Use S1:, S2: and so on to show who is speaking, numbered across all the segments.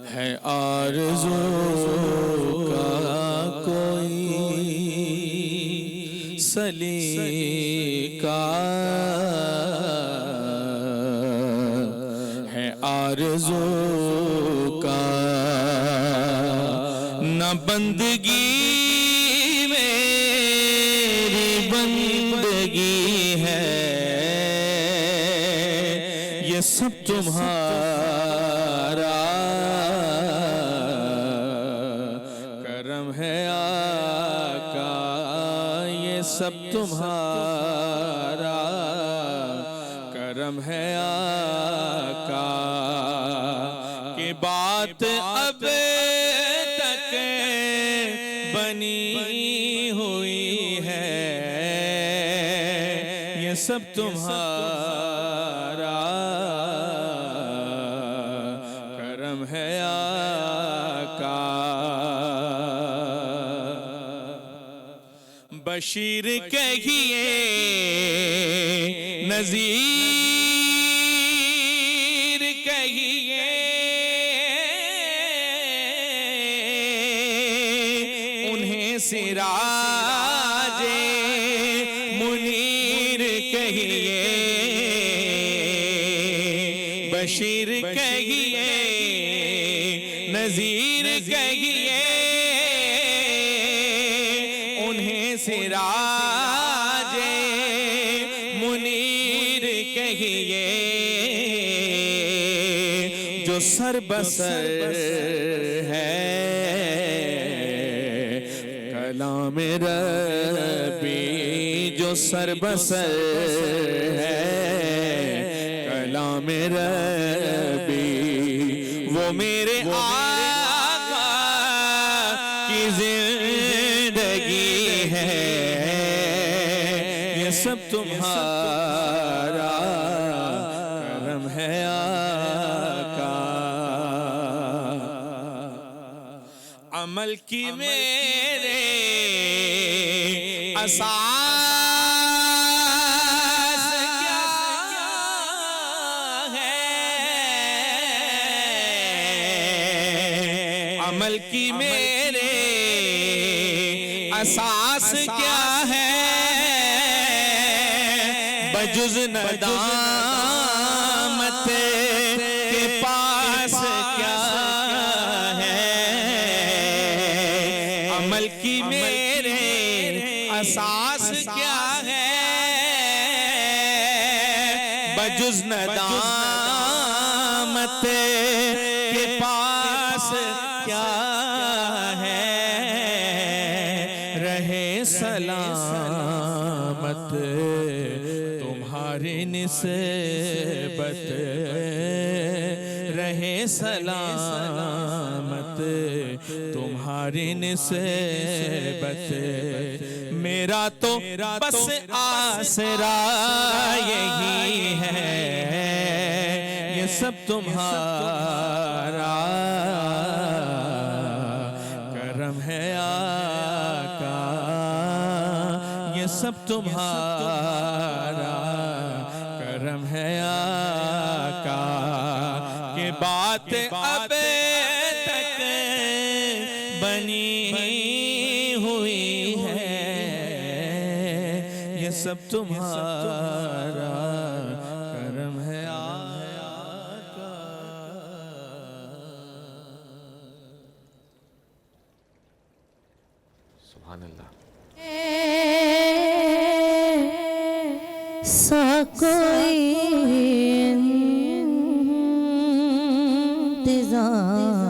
S1: है आरज़ू का कोई सलीका है आरज़ू का न बंदगी मेरी बंदगी है ये सब तुम्हारा करम है आका ये सब तुम्हारा करम है आका की बात अब तक बनी हुई है ये सब तुम्हारा करम है आका। बशीर कहिए नज़ीर कहिए उन्हें सिराजे मुनीर कहिए बशीर कहिए नज़ीर कहिए उन्हें सिराजे मुनीर कहिए जो सर बसर है कलाम रबी जो सर बसर है कलाम रबी वो मेरे आका की जिंदगी है ये सब तुम्हारा करम है आका। अमल की मेरे असास क्या है अमल की मेरे असास क्या है बजुज़ नदामत के पास क्या है अमल की मेरे असास क्या है बजुज़ नदामत के पास क्या है रहे सलामत तुम्हारी निस्बत रहे सलामत तुम्हारी निस्बत मेरा तो बस आसरा यही है ये सब तुम्हारा करम है आका ये सब तुम्हारा करम है आका के बात अब तक बनी हुई है ये सब तुम्हारा करम है आका।
S2: सुभान अल्लाह।
S3: सा कोई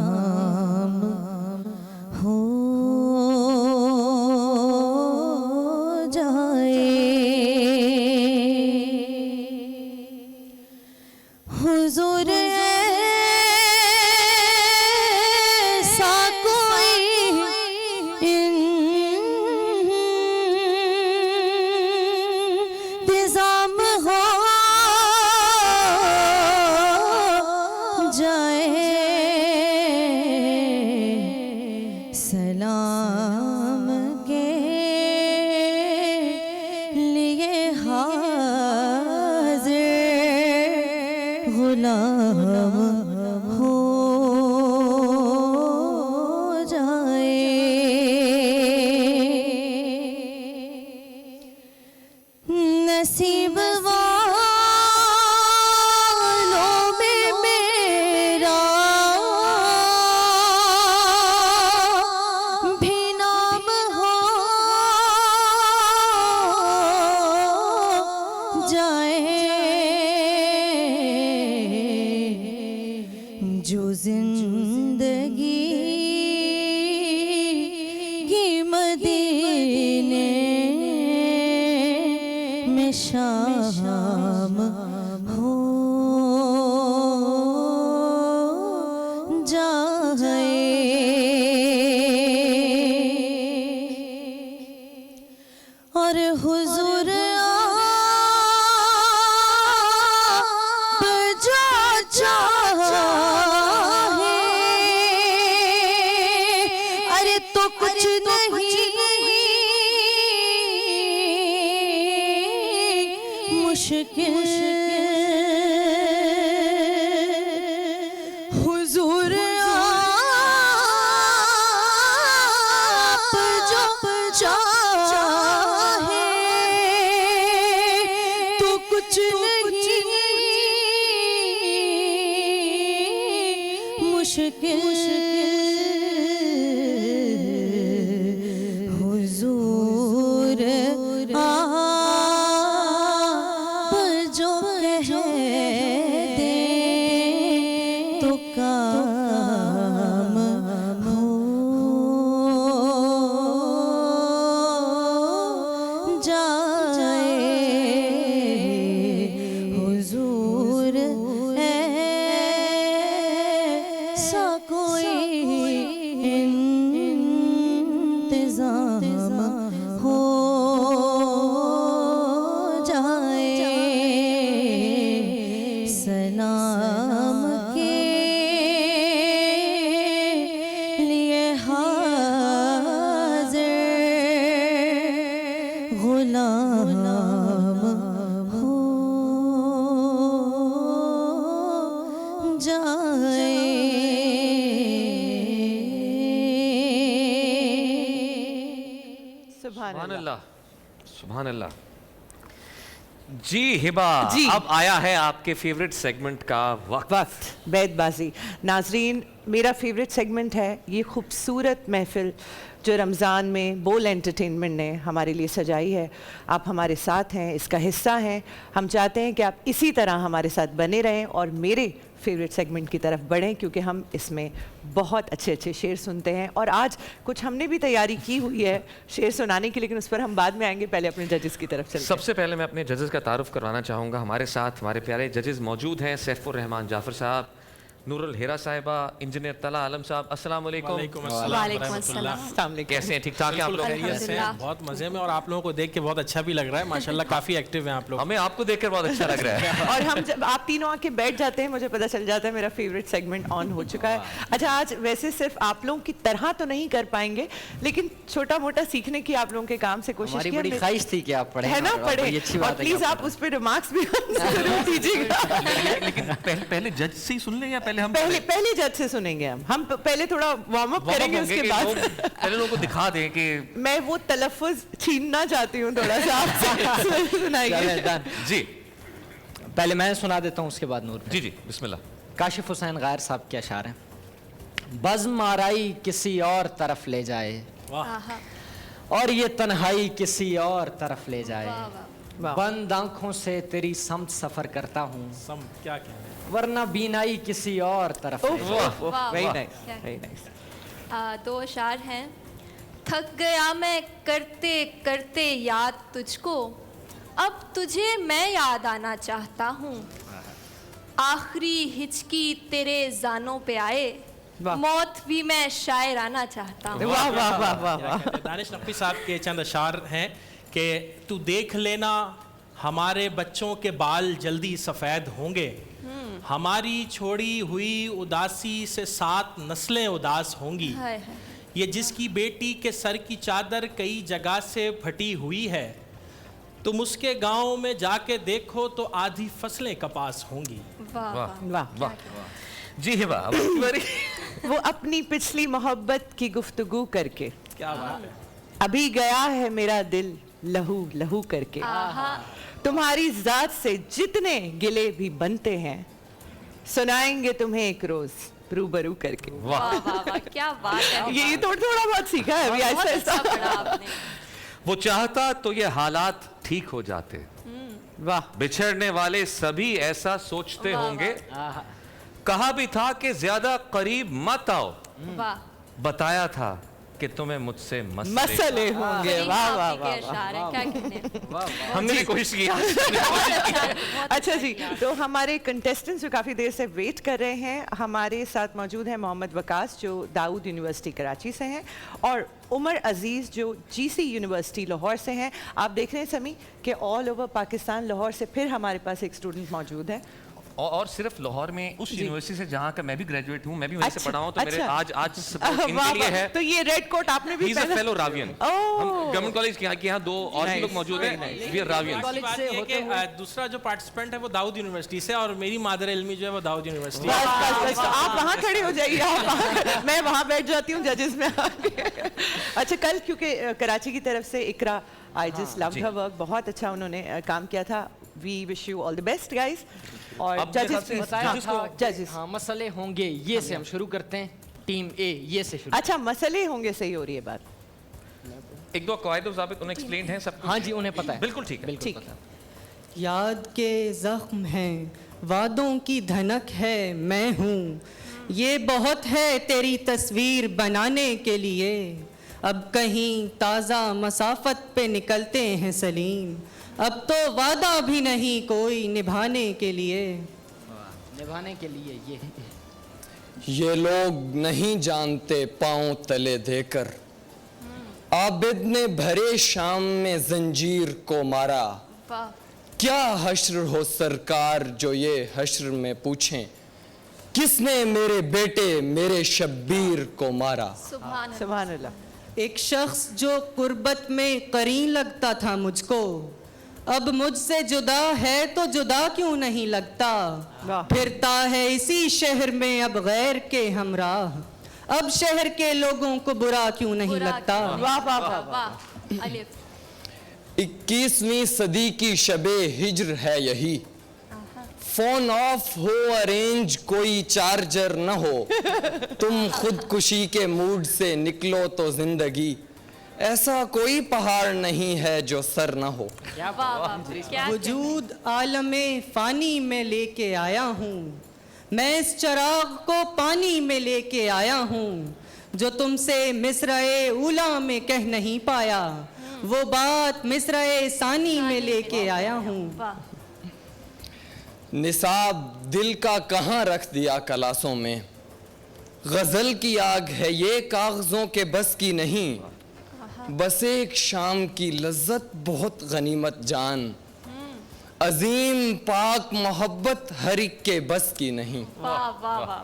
S3: इंतजाम हो जाए हुजूर ऐसा कोई इंतजाम हो जाए सलाम के लिए हाजिर गुलाम हो जाए। नसीब वालों में मेरा भी नाम हो जाए। जो जिंदगी की मदीने में शाम हो जाए। और हुजूर आप जो चाहे, अरे तो कुछ नहीं मुश्किल। हुजूर आप जो चाहे तो कुछ नहीं मुश्किल। हुजूर आप जो कह दें तो काम हो जाए। हुजूर ऐसा कोई इंतजाम हो जाए। सलाम के लिए हाज़िर गुलाम हो जाए।
S2: सुभान अल्लाह, सुभान अल्लाह। जी हिबा,
S4: जी।
S2: अब आया है आपके फेवरेट सेगमेंट का वक्त।
S4: वक्त बैतबाजी। नाजरीन, मेरा फेवरेट सेगमेंट है ये खूबसूरत महफिल जो रमज़ान में बोल एंटरटेनमेंट ने हमारे लिए सजाई है। आप हमारे साथ हैं, इसका हिस्सा हैं। हम चाहते हैं कि आप इसी तरह हमारे साथ बने रहें और मेरे फेवरेट सेगमेंट की तरफ बढ़ें, क्योंकि हम इसमें बहुत अच्छे अच्छे शेर सुनते हैं। और आज कुछ हमने भी तैयारी की हुई है शेर सुनाने की, लेकिन उस पर हम बाद में आएंगे। पहले अपने जजेस की तरफ चलते हैं।
S2: सबसे पहले मैं अपने जजेस का तारुफ करवाना चाहूँगा। हमारे साथ हमारे प्यारे जजेस मौजूद हैं। सैफुर रहमान जाफर साहब, नूरुल हेरा साहिबा, इंजीनियर तला आलम साहब। अस्सलाम वालेकुम।
S4: वालेकुम अस्सलाम।
S2: कैसे हैं? ठीक ठाक हैं आप लोग?
S5: खैरियत से हैं, बहुत मजे में। और आप लोगों को देख के बहुत अच्छा भी लग रहा है माशाल्लाह, काफी एक्टिव हैं आप लोग।
S2: हमें आपको देखकर बहुत अच्छा लग रहा है।
S4: और हम जब आप तीनों आके बैठ जाते हैं, मुझे पता चल जाता है मेरा फेवरेट सेगमेंट ऑन हो चुका है। अच्छा, आज वैसे सिर्फ आप लोगों की तरह तो नहीं कर पाएंगे, लेकिन छोटा मोटा सीखने की आप लोगों के काम से कोशिश
S6: हमारी
S4: की
S6: बड़ी ख्वाहिश थी कि आप पढ़ें,
S4: है ना,
S6: और
S4: पढ़े।
S6: बड़ी अच्छी
S4: और
S6: बात है कि
S4: प्लीज आप
S6: पढ़ें।
S4: उस पर रिमार्क्स भी जरूर दीजिएगा।
S2: लेकिन पहले जज से ही सुन लें या पहले हम
S4: पहले जज से सुनेंगे हम पहले थोड़ा वार्म अप करेंगे, उसके बाद
S2: पहले लोगों को दिखा दें कि
S4: मैं वो तलफ़ुज़ छीनना चाहती हूँ थोड़ा सा आपसे। सुनाइए
S2: जी
S6: पहले मैं सुना देता हूँ, उसके बाद नूर।
S2: जी जी बिस्मिल्लाह।
S6: काशिफ हुसैन गैर साहब के अशार हैं। बज़्म आराई किसी और तरफ ले जाए, और ये तन्हाई किसी और तरफ ले जाए। बंद आंखों से तेरी समत सफर करता हूँ,
S5: सम क्या कहना है।
S6: वरना बीनाई किसी और तरफ ले जाए।
S4: Very nice, very nice.
S7: दो अशार हैं। थक गया मैं करते करते याद तुझको, अब तुझे मैं याद आना चाहता हूँ। आखिरी हिचकी तेरे जानों पे आए, मौत भी मैं शायर आना चाहता हूँ।
S4: वाह वाह वाह वाह वाह।
S5: दानिश नकवी साहब के चंद अशार हैं कि तू देख लेना हमारे बच्चों के बाल जल्दी सफ़ेद होंगे, हमारी छोड़ी हुई उदासी से 7 नस्लें उदास होंगी।
S7: हाय हाय।
S5: ये जिसकी बेटी के सर की चादर कई जगह से फटी हुई है, तुम उसके गांव में जाके देखो तो आधी फसलें कपास होंगी।
S7: वाह
S2: वाह
S7: वाह
S4: वाह
S2: वाह जी हिबा अब आपकी बारी।
S4: वो अपनी पिछली मोहब्बत की गुफ्तगू करके,
S5: क्या बात है।
S4: अभी गया है मेरा दिल लहू लहू करके, तुम्हारी जात से जितने गिले भी बनते हैं, सुनाएंगे तुम्हें एक रोज रूबरू करके।
S7: वाह वाह वाह, क्या बात है।
S4: ये थोड़ा बहुत सीखा है अभी,
S7: बहुत
S4: ऐसा
S7: अच्छा पढ़ा
S4: ऐसा।
S7: आपने।
S2: वो चाहता तो ये हालात ठीक हो जाते,
S4: वाह
S2: बिछड़ने वाले सभी ऐसा सोचते
S7: वाह,
S2: होंगे। कहा भी था कि ज्यादा करीब मत आओ,
S7: वाह
S2: बताया था कि तुम्हें मुझसे
S4: मसले होंगे।
S7: करीम
S4: वाह वाह
S7: साहब के
S4: वाह
S7: अशार हैं, क्या कहने।
S2: हमने भी कोशिश की।
S4: अच्छा जी, तो हमारे कंटेस्टेंट्स जो काफ़ी देर से वेट कर रहे हैं, हमारे साथ मौजूद हैं मोहम्मद वकास जो दाऊद यूनिवर्सिटी कराची से हैं, और उमर अजीज़ जो जीसी यूनिवर्सिटी लाहौर से हैं। आप देख रहे हैं समी कि ऑल ओवर पाकिस्तान, लाहौर से फिर हमारे पास एक स्टूडेंट मौजूद है।
S2: और सिर्फ लाहौर में उस यूनिवर्सिटी से जहाँ का मैं भी ग्रेजुएट हूँ, मैं भी वहीं से
S4: अच्छा,
S2: पढ़ा हूँ, तो मेरे
S4: अच्छा।
S2: आज support
S4: वाह,
S2: इनके लिए
S4: वाह।
S2: है।
S4: तो ये रेड कोट आपने भी
S2: He's a
S4: पहना?
S2: fellow Ravian।
S4: ओह।
S2: हम गवर्नमेंट कॉलेज के यहाँ दो और भी
S4: Nice,
S2: लोग मौजूद
S4: very
S2: हैं,
S4: nice।
S2: we are Ravians।
S5: अच्छी बात
S6: से
S5: ये है
S6: होते
S5: कि
S6: हुए-
S5: दूसरा जो पार्टिसिपेंट है वो दाऊद यूनिवर्सिटी से, और मेरी मादर इल्मी जो है वो दाऊद यूनिवर्सिटी
S4: बस
S5: से।
S4: बस बस, तो आप वहाँ खड़े हो जाइए, आप वहाँ, मैं वहाँ बैठ जाती हूँ जजेस में आके। अच्छा, कल क्योंकि कराची की तरफ से Iqra, I just love her work, बहुत अच्छा उन्होंने काम किया था। We wish you all the best guys. और
S2: अब मेरे ख्याल
S4: जजेस
S2: से
S6: बताया था
S4: जजेस,
S6: हाँ मसले होंगे, ये से हम शुरू करते हैं। टीम ए ये से शुरू।
S4: अच्छा मसले होंगे, सही हो रही है बात।
S2: एक दो कवायद ज़ाबित उन्हें एक्सप्लेन है सब कुछ।
S6: हाँ जी, उन्हें पता है।
S2: बिल्कुल ठीक है।
S6: बिल्कुल
S4: ठीक।
S6: पता है।
S8: याद के जख्म हैं, वादों की धनक है मैं हूँ, ये बहुत है तेरी तस्वीर बनाने के लिए, अब कहीं ताज़ा मसाफत पे निकलते हैं सलीम, अब तो वादा भी नहीं कोई निभाने के लिए।
S6: निभाने के लिए
S9: ये लोग नहीं जानते पाँव तले देकर, आबिद ने भरे शाम में जंजीर को मारा,
S7: वाह
S9: क्या हश्र हो सरकार जो ये हश्र में पूछें, किसने मेरे बेटे मेरे शब्बीर को मारा।
S7: सुभान अल्लाह।
S4: सुभान अल्लाह।
S8: एक शख्स जो कुर्बत में करीन लगता था मुझको, अब मुझसे जुदा है तो जुदा क्यों नहीं लगता,
S4: वाह।
S8: फिरता है इसी शहर में अब गैर के हमराह, अब शहर के लोगों को बुरा क्यों नहीं
S7: बुरा
S8: लगता।
S7: क्यों नहीं
S4: वाह, वाह,
S7: लगता?
S4: वाह,
S7: वाह अलिफ।
S9: 21वीं सदी की शबे हिज्र है यही, फोन ऑफ हो अरेंज कोई चार्जर न हो, तुम खुदकुशी के मूड से निकलो तो जिंदगी, ऐसा कोई पहाड़ नहीं है जो सर न हो।
S7: वाह वाह वाह, क्या
S8: वजूद आलमे फानी में लेके आया हूँ, मैं इस चिराग को पानी में लेके आया हूँ, जो तुमसे मिस्राए उला में कह नहीं पाया, वो बात मिस्राए सानी में लेके आया हूँ।
S7: वाह
S9: निसाब दिल का कहाँ रख दिया कलासों में, गजल की आग है ये कागजों के बस की नहीं, बस एक शाम की लज्जत बहुत गनीमत जान, अजीम पाक मोहब्बत हर एक के बस की नहीं।
S7: वाह वाह वाह।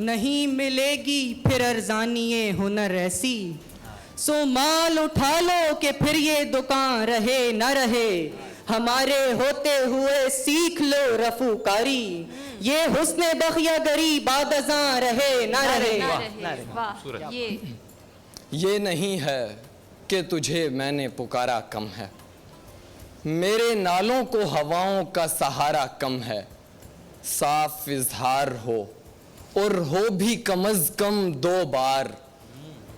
S8: नहीं मिलेगी फिर अरजानिए हुनर ऐसी, सो माल उठा लो कि फिर ये दुकान रहे न रहे, हमारे होते हुए सीख लो रफूकारी, ये हुस्ने बखिया गरी बादज़ां रहे न रहे।
S7: ना रहे। वाह
S9: ये नहीं है कि तुझे मैंने पुकारा कम है, मेरे नालों को हवाओं का सहारा कम है, साफ इजहार हो और हो भी कम अज कम 2 बार,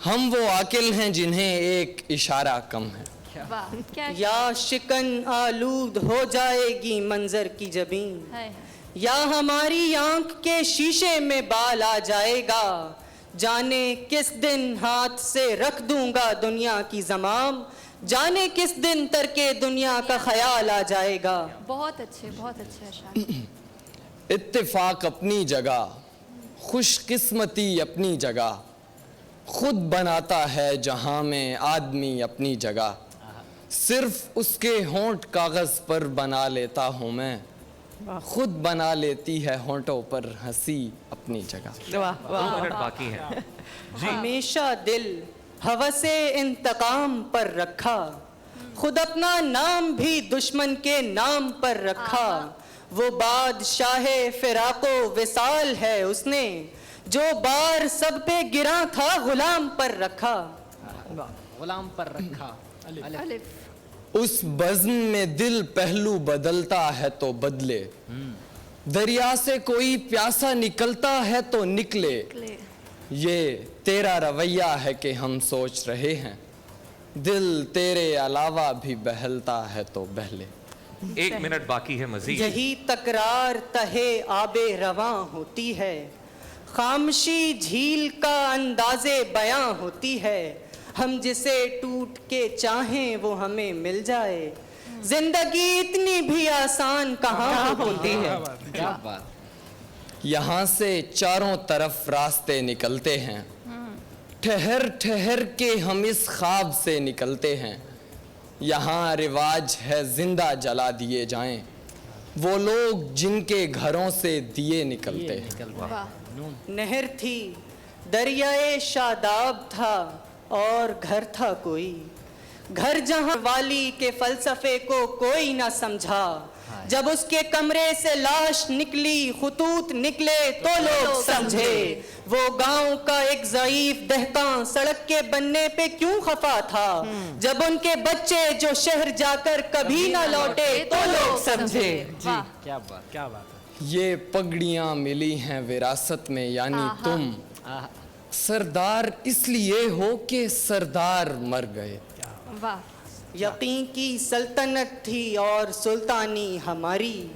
S9: हम वो आकिल हैं जिन्हें एक इशारा कम है।
S7: वाह क्या
S8: या शिकन आलूद हो जाएगी मंजर की जबीन,
S7: है।
S8: या हमारी आंख के शीशे में बाल आ जाएगा, जाने किस दिन हाथ से रख दूंगा दुनिया की जमाम, जाने किस दिन तरके दुनिया का ख्याल आ जाएगा।
S7: बहुत अच्छे अशार।
S9: इत्तेफाक अपनी जगह, खुशकिस्मती अपनी जगह, खुद बनाता है जहां में आदमी अपनी जगह, सिर्फ उसके होंठ कागज पर बना लेता हूँ मैं, खुद बना लेती है होंठों पर हंसी अपनी जगह।
S4: वाह
S2: 2 मिनट बाकी हैं।
S8: हमेशा दिल हवसे इंतकाम पर रखा, खुद अपना नाम भी दुश्मन के नाम पर रखा। वो बादशाहे फिराको विसाल है उसने, जो बार सब पे गिरा था गुलाम पर रखा।
S6: गुलाम पर रखा।
S7: अलिफ।
S9: उस बज़्म में दिल पहलू बदलता है तो बदले, दरिया से कोई प्यासा निकलता है तो निकले। ये तेरा रवैया है कि हम सोच रहे हैं, दिल तेरे अलावा भी बहलता है तो बहले।
S2: 1 मिनट बाकी है मजीद।
S8: यही तकरार तहे आबे रवां होती है, खामशी झील का अंदाजे बयां होती है। हम जिसे टूट के चाहें वो हमें मिल जाए, जिंदगी इतनी भी आसान कहाँ होती है।
S6: क्या बात।
S9: यहाँ से चारों तरफ रास्ते निकलते हैं, ठहर ठहर के हम इस ख्वाब से निकलते हैं। यहाँ रिवाज है जिंदा जला दिए जाएं, वो लोग जिनके घरों से दिए निकलते हैं।
S8: नहर थी, दरियाए शादाब था और घर था कोई, घर जहां वाली के फलसफे को कोई ना समझा। जब उसके कमरे से लाश निकली, खुतूत निकले तो लोग समझे। वो गांव का एक ज़ईफ दहकां सड़क के बनने पे क्यों खफा था। जब उनके बच्चे जो शहर जाकर कभी ना लौटे तो लोग समझे।
S6: क्या बात।
S5: क्या बात है।
S9: ये पगड़ियाँ मिली हैं विरासत में, यानी तुम सरदार इसलिए हो कि सरदार मर गए।
S7: वाह।
S8: यकीन की सल्तनत थी और सुल्तानी हमारी,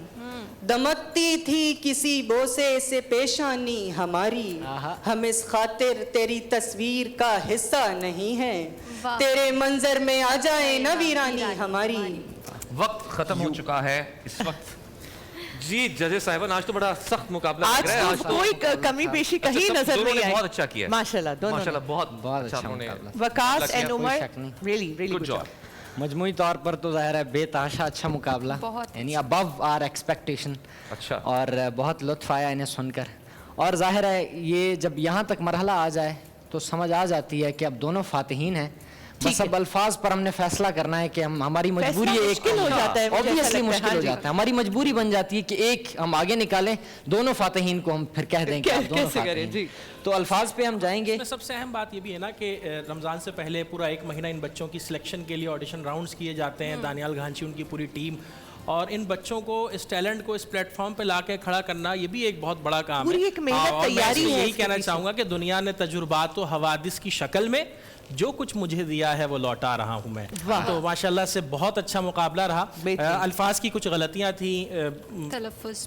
S8: दमकती थी किसी बोसे से पेशानी हमारी। हम इस खातिर तेरी तस्वीर का हिस्सा नहीं है, तेरे मंजर में आ जाए न वीरानी हमारी।
S2: वक्त खत्म हो चुका है इस वक्त। जी जजेस साहिबान, आज तो बड़ा सख्त मुकाबला
S4: आज
S2: लग रहा है।
S4: तो कोई कमी पेशी कहीं नजर
S2: दोनों
S4: नहीं
S2: ने
S4: आई।
S2: बहुत अच्छा किया।
S4: माशाल्लाह, दोनों
S2: माशाल्लाह
S4: ने।
S2: बहुत
S6: अच्छा
S2: उन्होंने
S6: मुकाबला।
S4: वकास एंड
S6: कोई
S4: उमर,
S6: शक नहीं।
S4: Really
S2: good job.
S6: मजमूई तौर पर तो ज़ाहिर है बेतहाशा अच्छा मुकाबला,
S7: बहुत
S6: यानी अबव आर एक्सपेक्टेशन।
S2: अच्छा।
S6: और बहुत लुत्फ आया इन्हें सुनकर। और जाहिर है ये जब यहाँ तक मरहला आ जाए तो समझ आ जाती है कि अब दोनों फातिहीन हैं। बस अब अल्फाज पर हमने फैसला करना है कि हम हमारी मजबूरी है, एक
S4: मुश्किल हो जाता है, मुझे ऐसा
S6: ऑब्वियसली
S4: लगता है।
S6: मुश्किल
S4: हाँ
S6: हो
S4: जी।
S6: जाता है। हमारी मजबूरी बन जाती है कि एक हम आगे निकालें, दोनों फातिहीन को हम फिर कह दें कि आप दोनों
S4: कैसे करें
S6: फातिहीन।
S4: जी।
S6: तो अल्फाज पे हम जाएंगे।
S5: इसमें सबसे अहम बात ये भी है ना कि रमज़ान से पहले पूरा 1 महीना इन बच्चों की सिलेक्शन के लिए ऑडिशन राउंड्स किए जाते हैं। दानियाल घांची उनकी पूरी टीम, और इन बच्चों को, इस टैलेंट को इस प्लेटफॉर्म पे लाके खड़ा करना, ये भी एक बहुत बड़ा काम
S4: पूरी
S5: है।
S4: एक मेहनत,
S5: और मैं
S4: तैयारी
S5: इसमें
S4: है
S5: यही
S4: इसके
S5: कहना
S4: पीछे।
S5: चाहूँगा कि दुनिया ने तजुर्बात व हवादिस की शक्ल में जो कुछ मुझे दिया है वो लौटा रहा हूँ मैं। तो माशाल्लाह से बहुत अच्छा मुकाबला रहा। अल्फाज की कुछ गलतियाँ थी,
S7: तलफ़ुज़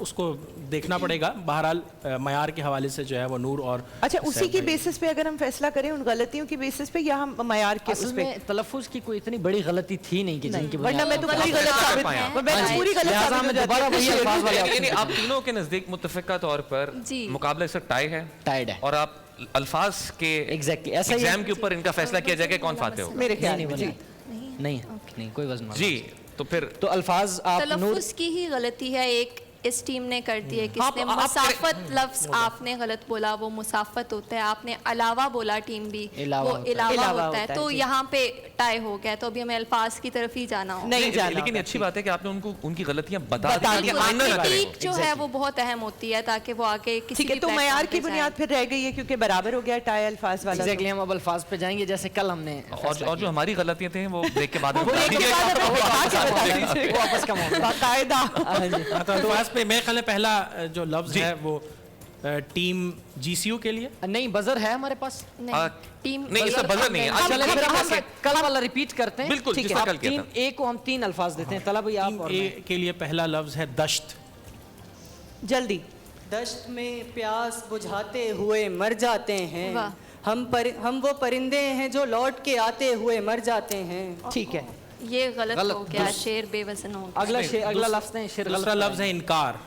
S5: उसको देखना पड़ेगा। बहरहाल मयार के हवाले से जो है वो नूर और
S4: अच्छा, उसी की बेसिस पे अगर हम फैसला करें, उन गलतियों की बेसिस पे, या हम मयार के
S6: असल
S4: उस पे?
S6: में तलफ़ुज़ की कोई इतनी बड़ी गलती थी नहीं कि जिनकी
S4: वरना मैं तो पूरी गलत साबित, मैं तो पूरी गलत
S6: लिहाजा
S4: साबित हो
S6: मैं
S4: जाती
S6: दोबारा
S4: हूँ।
S6: वही अल्फाज वाले
S2: यानी आप तीनों के नजदीक मुत्तफिका तौर पर
S7: जी।
S2: मुकाबला इस टाई है।
S6: टाइड है।
S2: और आप अल्फाज के
S6: Exactly, ऐसा ही है।
S2: एग्जाम के ऊपर इनका फैसला किया जाएगा कौन फाते होगा।
S4: मेरे ख्याल
S6: नहीं
S4: में
S6: नहीं
S4: जी।
S6: नहीं कोई वजन
S2: जी तो फिर
S6: तो अल्फाज आप नूर
S7: तलफ़ुज़ की ही गलती है, एक इस टीम ने कर दी है। किसने
S2: आप-
S7: मुसाफत लफ्ज़ आपने गलत बोला, वो मुसाफत होता है। आपने अलावा बोला, टीम भी
S6: इलावा
S7: वो
S6: होता है।
S7: इलावा
S4: इलावा
S7: होता है।
S4: होता है,
S7: तो
S4: जी।
S7: यहाँ पे टाई हो गया, तो अभी हमें अल्फाज की तरफ ही जाना होगा।
S4: नहीं जाना
S2: लेकिन
S4: होगा,
S2: अच्छी बात है कि आपने उनको उनकी गलतियां बता
S4: बता
S2: दी
S4: दी।
S2: कि आइंदा ना करें।
S7: क्रिटिक जो है वो बहुत अहम होती है, ताकि वो आगे किसी
S4: ठीक है,
S7: भी
S4: तो
S7: platform
S4: मयार
S7: पे
S4: की
S7: जाए।
S4: बुनियाद फिर रह गई है, क्योंकि बराबर हो गया टाई अल्फाज वाला।
S6: एग्जैक्टली हम अब अल्फाज पे जाएंगे जैसे कल हमने
S2: और जो हमारी गलतियां थी वो ब्रेक के बाद
S4: वो एक के बाद है, वो बता के बता दीजिए।
S6: वापस का मौका।
S4: बाकायदा।
S5: तो अल्फाज पे मेरे ख्याल में पहला जो लफ्ज़ है वो टीम जीसीयू के लिए।
S6: नहीं बजर है हमारे पास।
S7: नहीं, टीम
S2: नहीं, इसका बजर नहीं है। आज
S6: चलें,
S2: हम-
S6: फिर
S2: हम-
S6: हम कल वाला रिपीट करते हैं।
S2: बिल्कुल,
S6: ठीक
S2: जिसका
S6: है।
S2: कल किया
S6: तीन
S2: था।
S6: ए को हम 3 अल्फाज देते हैं। तला भाई आप
S5: टीम
S6: और
S5: ए
S6: मैं।
S5: के लिए पहला लफ्ज़ है दश्त।
S4: जल्दी।
S8: दश्त में प्यास बुझाते हुए मर जाते हैं।
S7: वाह।
S8: हम वो परिंदे हैं जो लौट के आते हुए मर जाते हैं।
S4: ठीक है।
S7: ये गलत
S6: गलत,
S7: हो गया,
S6: दुरुस्त।
S7: शेर बेवजन हो गया।
S6: अगला लफ्ज है शेर।
S5: दूसरा लफ्ज़ है इनकार।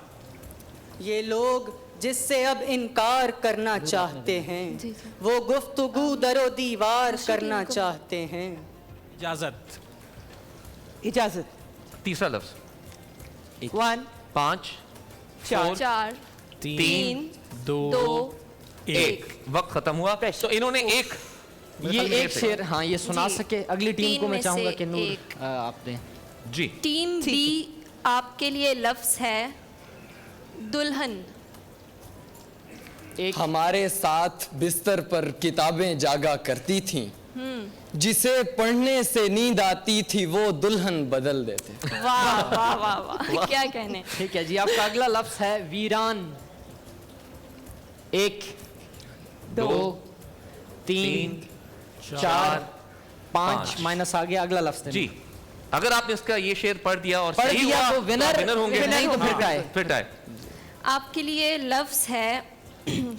S8: ये लोग जिससे अब इनकार करना चाहते हैं,
S7: जी, जी।
S8: वो गुफ्तगू दरो दीवार करना चाहते हैं।
S5: इजाज़त।
S4: इजाजत।
S2: तीसरा लफ्ज
S4: 1
S2: 5
S4: 4
S7: 4
S5: 3
S7: 3
S5: 2
S7: 2
S2: 1 वक्त खत्म हुआ। तो इन्होंने एक मेरे
S6: ये
S2: ख्याल में
S6: एक शेर, हाँ ये सुना
S7: जी।
S6: सके अगली टीम
S7: 3
S6: को। मैं
S7: में
S6: चाहूंगा
S7: से
S6: कि नूर
S7: एक।
S6: आप दें।
S2: जी
S7: टीम बी आपके लिए लफ्ज है दुल्हन।
S9: हमारे साथ बिस्तर पर किताबें जागा करती थीं, जिसे पढ़ने से नींद आती थी वो दुल्हन बदल देते।
S7: वाह वाह वाह वाह, क्या कहने।
S6: ठीक है जी, आपका अगला लफ्ज है वीरान। 1 2 3 4 5 माइनस आ गया। अगला लफ्ज दें।
S2: जी, अगर आपने इसका ये शेर पढ़ दिया और
S6: पढ़
S2: सही
S6: दिया
S2: हुआ
S6: तो विनर
S2: होंगे,
S6: नहीं तो फिर टाई।
S2: फिर टाई।
S7: आपके लिए लफ्ज है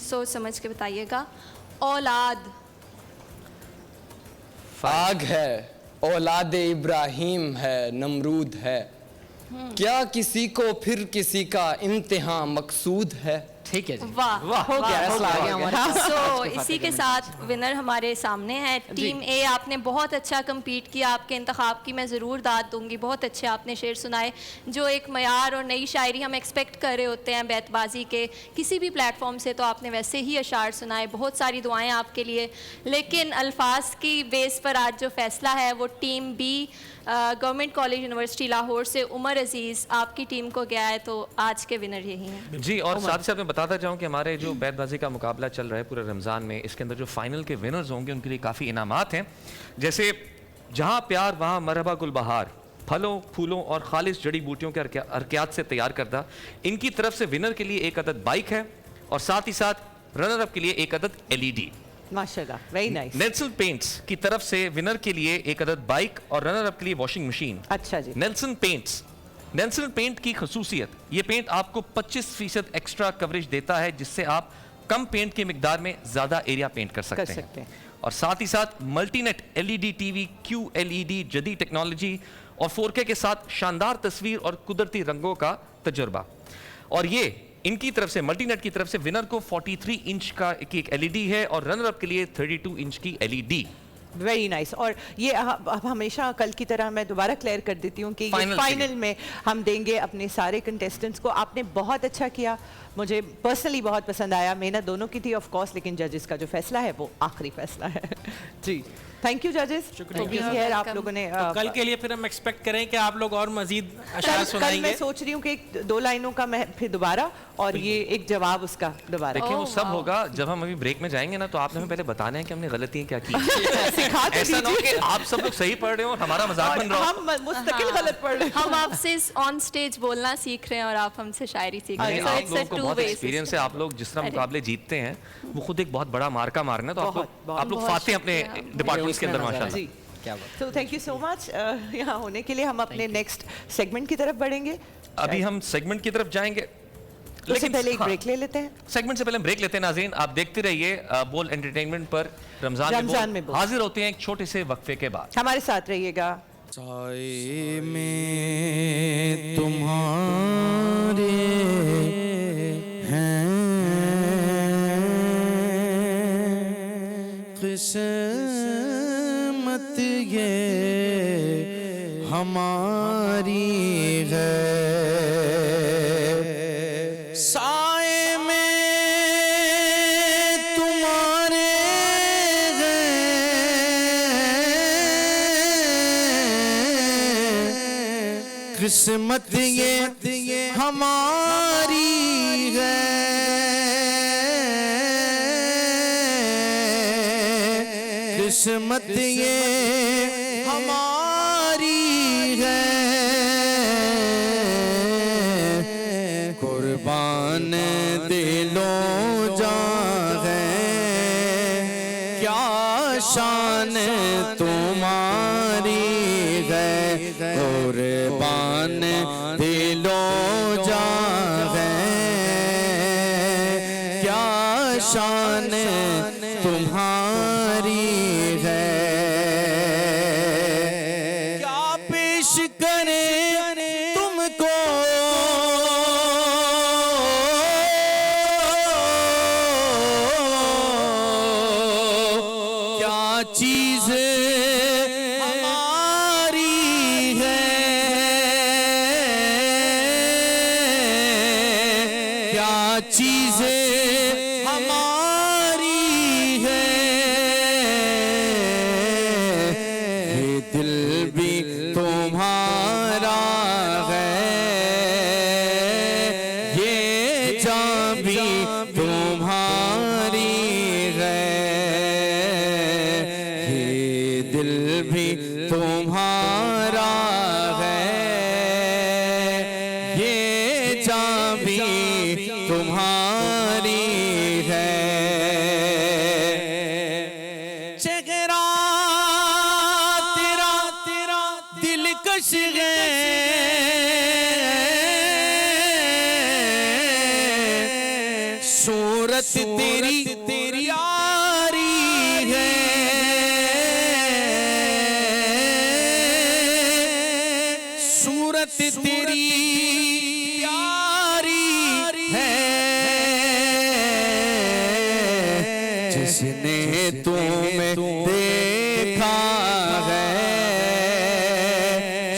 S7: सोच समझ के बताइएगा, औलाद।
S9: आग है, औलाद इब्राहिम है, नमरूद है, क्या किसी को फिर किसी का इम्तिहान मकसूद है।
S6: ठीक है जी,
S7: वाह
S6: हो गया, फैसला आ गया हमारे पास।
S7: सो इसी के साथ विनर हमारे सामने है। टीम ए, आपने बहुत अच्छा compete किया, आपके इंतखाब की मैं ज़रूर दाद दूंगी। बहुत अच्छे आपने शेर सुनाए, जो एक मयार और नई शायरी हम एक्सपेक्ट कर रहे होते हैं बैतबाजी के किसी भी प्लेटफॉर्म से, तो आपने वैसे ही अशार सुनाए। बहुत सारी दुआएं आपके लिए, लेकिन अल्फाज की बेस पर आज जो फैसला है वो team B government college university Lahore से उमर अजीज़ आपकी टीम को गया है, तो आज के विनर यही हैं।
S2: जी, और साथ ही साथ मैं बताता चाहूँ कि हमारे जो बैतबाजी का मुकाबला चल रहा है पूरे रमज़ान में, इसके अंदर जो फाइनल के विनर्स होंगे उनके लिए काफ़ी इनामात हैं। जैसे जहाँ प्यार वहाँ मरहबा गुलबहार, फलों फूलों और खालिश जड़ी बूटियों के अरकियात से तैयार करदा, इनकी तरफ से विनर के लिए एक अदद बाइक है, और साथ ही साथ रनर अप के लिए एक अदद LED।
S4: माशाल्लाह, वेरी नाइस।
S2: नेल्सन पेंट्स की तरफ से विनर के लिए एक अदद बाइक और रनर अप के लिए वॉशिंग मशीन।
S4: अच्छा जी।
S2: नेल्सन पेंट की खसूसियत, ये पेंट आपको 25% एक्स्ट्रा कवरेज देता है, जिससे आप कम पेंट की मिकदार में ज्यादा एरिया पेंट कर सकते हैं। और साथ ही साथ मल्टीनेट LED टीवी QLED जदीद टेक्नोलॉजी और 4K के साथ शानदार तस्वीर और कुदरती रंगों का तजुर्बा। और ये इनकी तरफ से, मल्टीनेट की तरफ से, विनर को 43 इंच का की एक LED है और रनर अप के लिए 32 इंच की LED।
S4: Very nice. और ये अब हमेशा कल की तरह मैं दोबारा क्लियर कर देती हूँ कि ये फाइनल में हम देंगे अपने सारे कंटेस्टेंट्स को। आपने बहुत अच्छा किया, मुझे पर्सनली बहुत पसंद आया। मेहनत दोनों की थी ऑफ कोर्स, लेकिन जजेस का जो फैसला है वो आखिरी फैसला है। जी, थैंक यू जजेस।
S5: शुक्रिया
S4: आप लोगों ने
S5: कल के लिए फिर हम एक्सपेक्ट करें कि आप लोग और मजीद अशार
S4: कल
S5: सुनाएंगे।
S4: मैं सोच रही हूँ कि 2 लाइनों का मैं फिर दोबारा, और ये एक जवाब उसका दोबारा।
S2: देखिए वो सब होगा जब हम अभी ब्रेक में जाएंगे ना, तो आपने हमें पहले बताना है कि हमने गलतियां क्या की। ऐसा ना हो कि आप सब लोग सही पढ़ रहे हो और हमारा मजाक बन रहा हो।
S4: हम मुस्तकिल गलत पढ़ रहे हैं।
S7: हम आपसे ऑन स्टेज बोलना सीख रहे हैं और आप हमसे शायरी सीख रहे हैं।
S2: आप लोगों को बहुत एक्सपीरियंस है, आप लोग जिस तरह मुकाबले जीतते हैं वो खुद एक बहुत बड़ा मार्का मारना है, तो आप लोग फाते हैं अपने डिपार्टमेंट्स के अंदर माशाल्लाह।
S6: क्या बात।
S4: So thank you so much यहाँ होने के लिए। हम अपने नेक्स्ट सेगमेंट की तरफ बढ़ेंगे।
S2: अभी हम सेगमेंट की तरफ जाएंगे,
S4: लेकिन पहले एक ब्रेक ले लेते हैं।
S2: सेगमेंट से पहले हम ब्रेक लेते हैं। नाज़रीन, आप देखते रहिए बोल एंटरटेनमेंट पर। रमजान में बोल हाजिर होते हैं एक छोटे से वक्फे के बाद।
S4: हमारे साथ रहिएगा।
S1: साए में तुम्हारे हैं किस्मत ये हमारी है। साए में तुम्हारे हैं किस्मत ये हमारी है। किस्मत ये हमारी है। कुर्बान दिलों जान है, क्या शान तुम्हारी है। कुर्बान दिलों जान है, क्या शान तुम्हारी है। क्या पेश करें तुमको क्या चीज हमारी है। क्या चीज हमारी है। भी तुम्हारी है, ये दिल भी तुम्हारा है, ये जान भी तुम्हारी है। चेहरा तेरा तेरा दिलकश है, सूरत तेरी तेरी यारी है, सूरत तेरी यारी है। जिसने तुम्हें देखा है,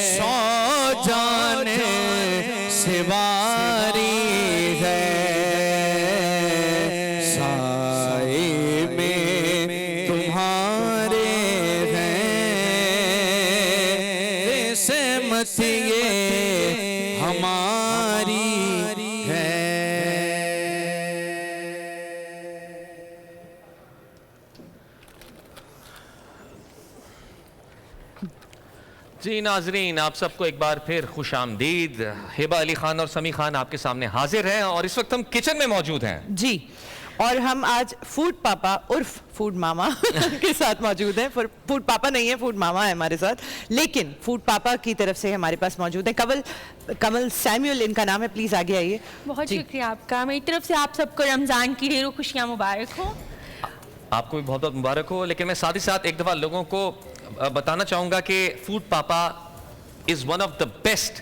S1: सौ जाने से वारी है, साए में तुम्हारे हैं, सहमत ये हमारी है।
S2: जी नाजरीन, आप सबको एक बार फिर खुश आमदीद। हिबा अली खान और समी खान आपके सामने हाजिर हैं और इस वक्त हम किचन में मौजूद हैं।
S4: जी, और हम आज फूड पापा उर्फ फूड मामा के साथ मौजूद हैं। फूड पापा नहीं है, फूड मामा है हमारे साथ, लेकिन फूड पापा की तरफ से हमारे पास मौजूद है कमल सैमुअल इनका नाम है। प्लीज आगे आइए।
S10: बहुत शुक्रिया आपका। मेरी तरफ से आप सबको रमज़ान की ढेरों खुशियाँ मुबारक हो।
S2: आपको भी बहुत बहुत मुबारक हो। लेकिन मैं साथ ही साथ एक दफ़ा लोगों को बताना चाहूँगा कि फूड पापा is one of the best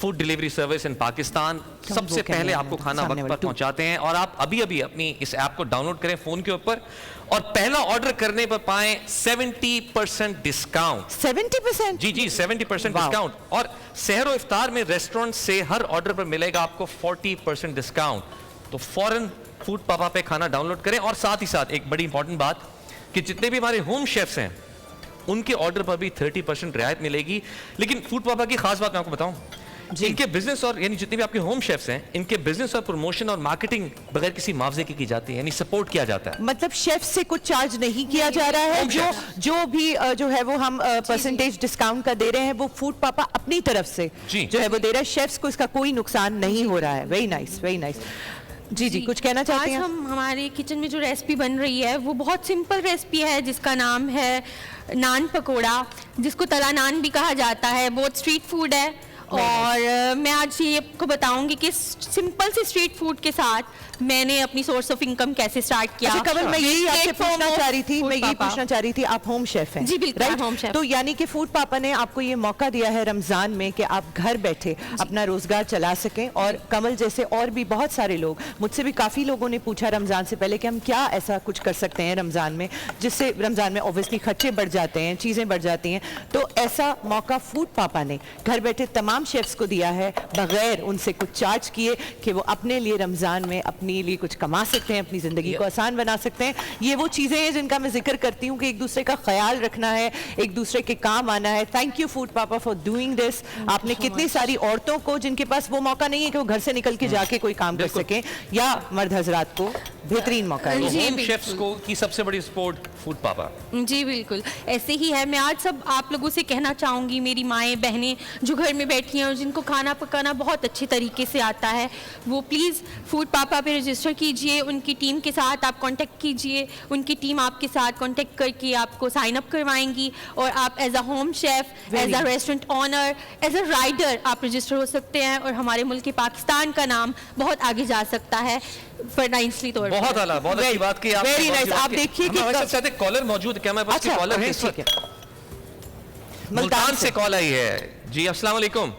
S2: food delivery service in Pakistan. सबसे पहले आपको खाना वक्त पर पहुंचाते हैं और आप अभी अभी अपनी इस ऐप को डाउनलोड करें फ़ोन के ऊपर और पहला ऑर्डर करने पर पाएं 70% डिस्काउंट।
S4: 70%?
S2: जी जी, 70% डिस्काउंट। और सहर व इफ्तार में रेस्टोरेंट से हर ऑर्डर पर मिलेगा आपको 40% डिस्काउंट। तो फौरन फूड पापा पे खाना डाउनलोड करें। और साथ ही साथ एक बड़ी इंपॉर्टेंट बात कि जितने भी हमारे होम शेफ्स हैं उनके ऑर्डर पर भी 30% रियायत मिलेगी। लेकिन फूड पापा की खास बात मैं आपको बताऊं, इनके बिजनेस और यानी जितने भी आपके होम शेफ्स हैं, इनके बिजनेस और प्रमोशन और मार्केटिंग बगैर किसी मुआवजे की जाती है, यानी सपोर्ट किया जाता है।
S4: मतलब शेफ से कुछ चार्ज नहीं किया जा रहा है, जो भी जो है वो हम परसेंटेज डिस्काउंट का दे रहे हैं वो फूड पापा अपनी तरफ से जो है वो दे रहा है। शेफ्स को इसका कोई नुकसान नहीं हो रहा है। Very nice, very nice. जी जी, कुछ कहना चाहते हैं?
S10: आज हम हमारे किचन में जो रेसिपी बन रही है वो बहुत सिंपल रेसिपी है जिसका नाम है नान पकोड़ा, जिसको तला नान भी कहा जाता है। बहुत स्ट्रीट फूड है और मैं आज ये आपको बताऊंगी कि सिंपल से स्ट्रीट फूड के साथ मैंने अपनी सोर्स ऑफ इनकम कैसे स्टार्ट किया।
S4: अच्छा कमल, मैं यही आपसे पूछना चाह रही थी, आप होम शेफ हैं?
S10: जी बिल्कुल, होम शेफ।
S4: तो यानी कि फूड पापा ने आपको ये मौका दिया है रमजान में कि आप घर बैठे अपना रोजगार चला सकें। और कमल जैसे और भी बहुत सारे लोग, मुझसे भी काफी लोगों ने पूछा रमजान से पहले कि हम क्या ऐसा कुछ कर सकते हैं रमजान में, जिससे रमजान में ऑब्वियसली खर्चे बढ़ जाते हैं, चीजें बढ़ जाती हैं। तो ऐसा मौका फूड पापा ने घर बैठे तमाम शेफ्स को दिया है बगैर उनसे कुछ चार्ज किए कि वो अपने लिए रमजान में अपने लिए कुछ कमा सकते हैं, अपनी जिंदगी को आसान बना सकते हैं। ये वो चीजें हैं जिनका मैं जिक्र करती हूँ कि एक दूसरे का ख्याल रखना है, एक दूसरे के काम आना है। थैंक यू फूड पापा फॉर डूइंग दिस। आपने कितनी सारी औरतों को जिनके पास वो मौका नहीं है कि वो घर से निकल के जाके कोई काम कर सके, या मर्द हजरात को बेहतरीन मौका है।
S2: होम शेफ्स को की सबसे बड़ी सपोर्ट फूड पापा।
S10: जी बिल्कुल ऐसे ही है। मैं आज सब आप लोगों से कहना चाहूँगी, मेरी माएँ बहनें जो घर में बैठी हैं और जिनको खाना पकाना बहुत अच्छे तरीके से आता है, वो प्लीज़ फूड पापा पे रजिस्टर कीजिए। उनकी टीम के साथ आप कांटेक्ट कीजिए, उनकी टीम आपके साथ कांटेक्ट करके आपको साइन अप करवाएंगी और आप as a home chef, as a restaurant owner, as a rider आप रजिस्टर हो सकते हैं और हमारे मुल्क पाकिस्तान का नाम बहुत आगे जा सकता है फाइनेंशियली तौर पर।
S2: बहुत आला, बहुत अच्छी बात की आपने।
S4: Very nice. आप देखिए कि
S2: कॉलर मौजूद, क्या मैं पास कॉलर है?
S4: ठीक है,
S2: मुल्तान से कॉल आई है। जी अस्सलाम वालेकुम।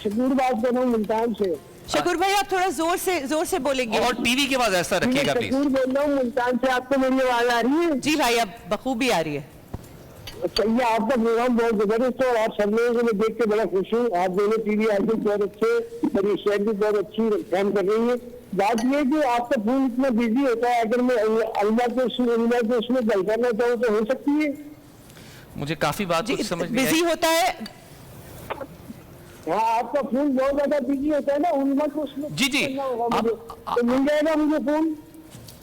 S11: शकूर बात कर रहा हूँ मुल्तान से।
S4: शकूर भाई आप थोड़ा जोर से बोलेंगे
S2: और टीवी की आवाज ऐसा रखिएगा प्लीज।
S11: शकूर बोल रहा हूँ मुल्तान से। आपको मेरी आवाज आ रही है?
S4: जी भाई अब बखूबी आ रही है।
S11: अच्छा, ये आपका प्रोग्राम बहुत जबरदस्त है और आप सब लोगों को मैं देख के बड़ा खुश हूँ। आप दोनों टीवी आइकन बहुत अच्छे, मेरी शेयर भी बहुत अच्छी काम कर रही है। बात ये कि आपका फोन इतना बिजी होता है, अगर मैं अल्लाह को उसमें गल करना चाहूँ तो हो सकती है?
S2: मुझे काफी बात कुछ समझ नहीं आई।
S4: बिजी होता है
S11: हाँ, आपका फोन बहुत ज्यादा बिजी होता है ना, उनमें तो उसमें
S2: जी, जी।
S11: करना होगा मुझे। तो मिल जाएगा मुझे फोन?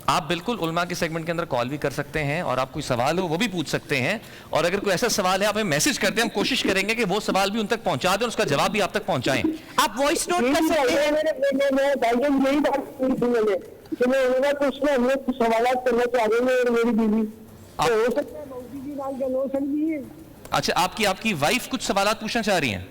S2: आप बिल्कुल उलमा के सेगमेंट के अंदर कॉल भी कर सकते हैं और आप कोई सवाल हो वो भी पूछ सकते हैं, और अगर कोई ऐसा सवाल है आप हमें मैसेज करते हैं, हम कोशिश करेंगे कि वो सवाल भी उन तक पहुंचा दें और उसका जवाब भी आप तक पहुंचाएं।
S4: आप वॉइस नोट कर सकते हैं।
S11: मैं भाईजान यही बात की थी मैंने कि मैं उनका तो उसमें हमें कुछ सवाल करना चाह रहे हैं और मेरी बीवी, तो हो सकता है मौसी की बात कर लो सर जी।
S2: अच्छा, आपकी वाइफ कुछ सवाल पूछना चाह रही हैं?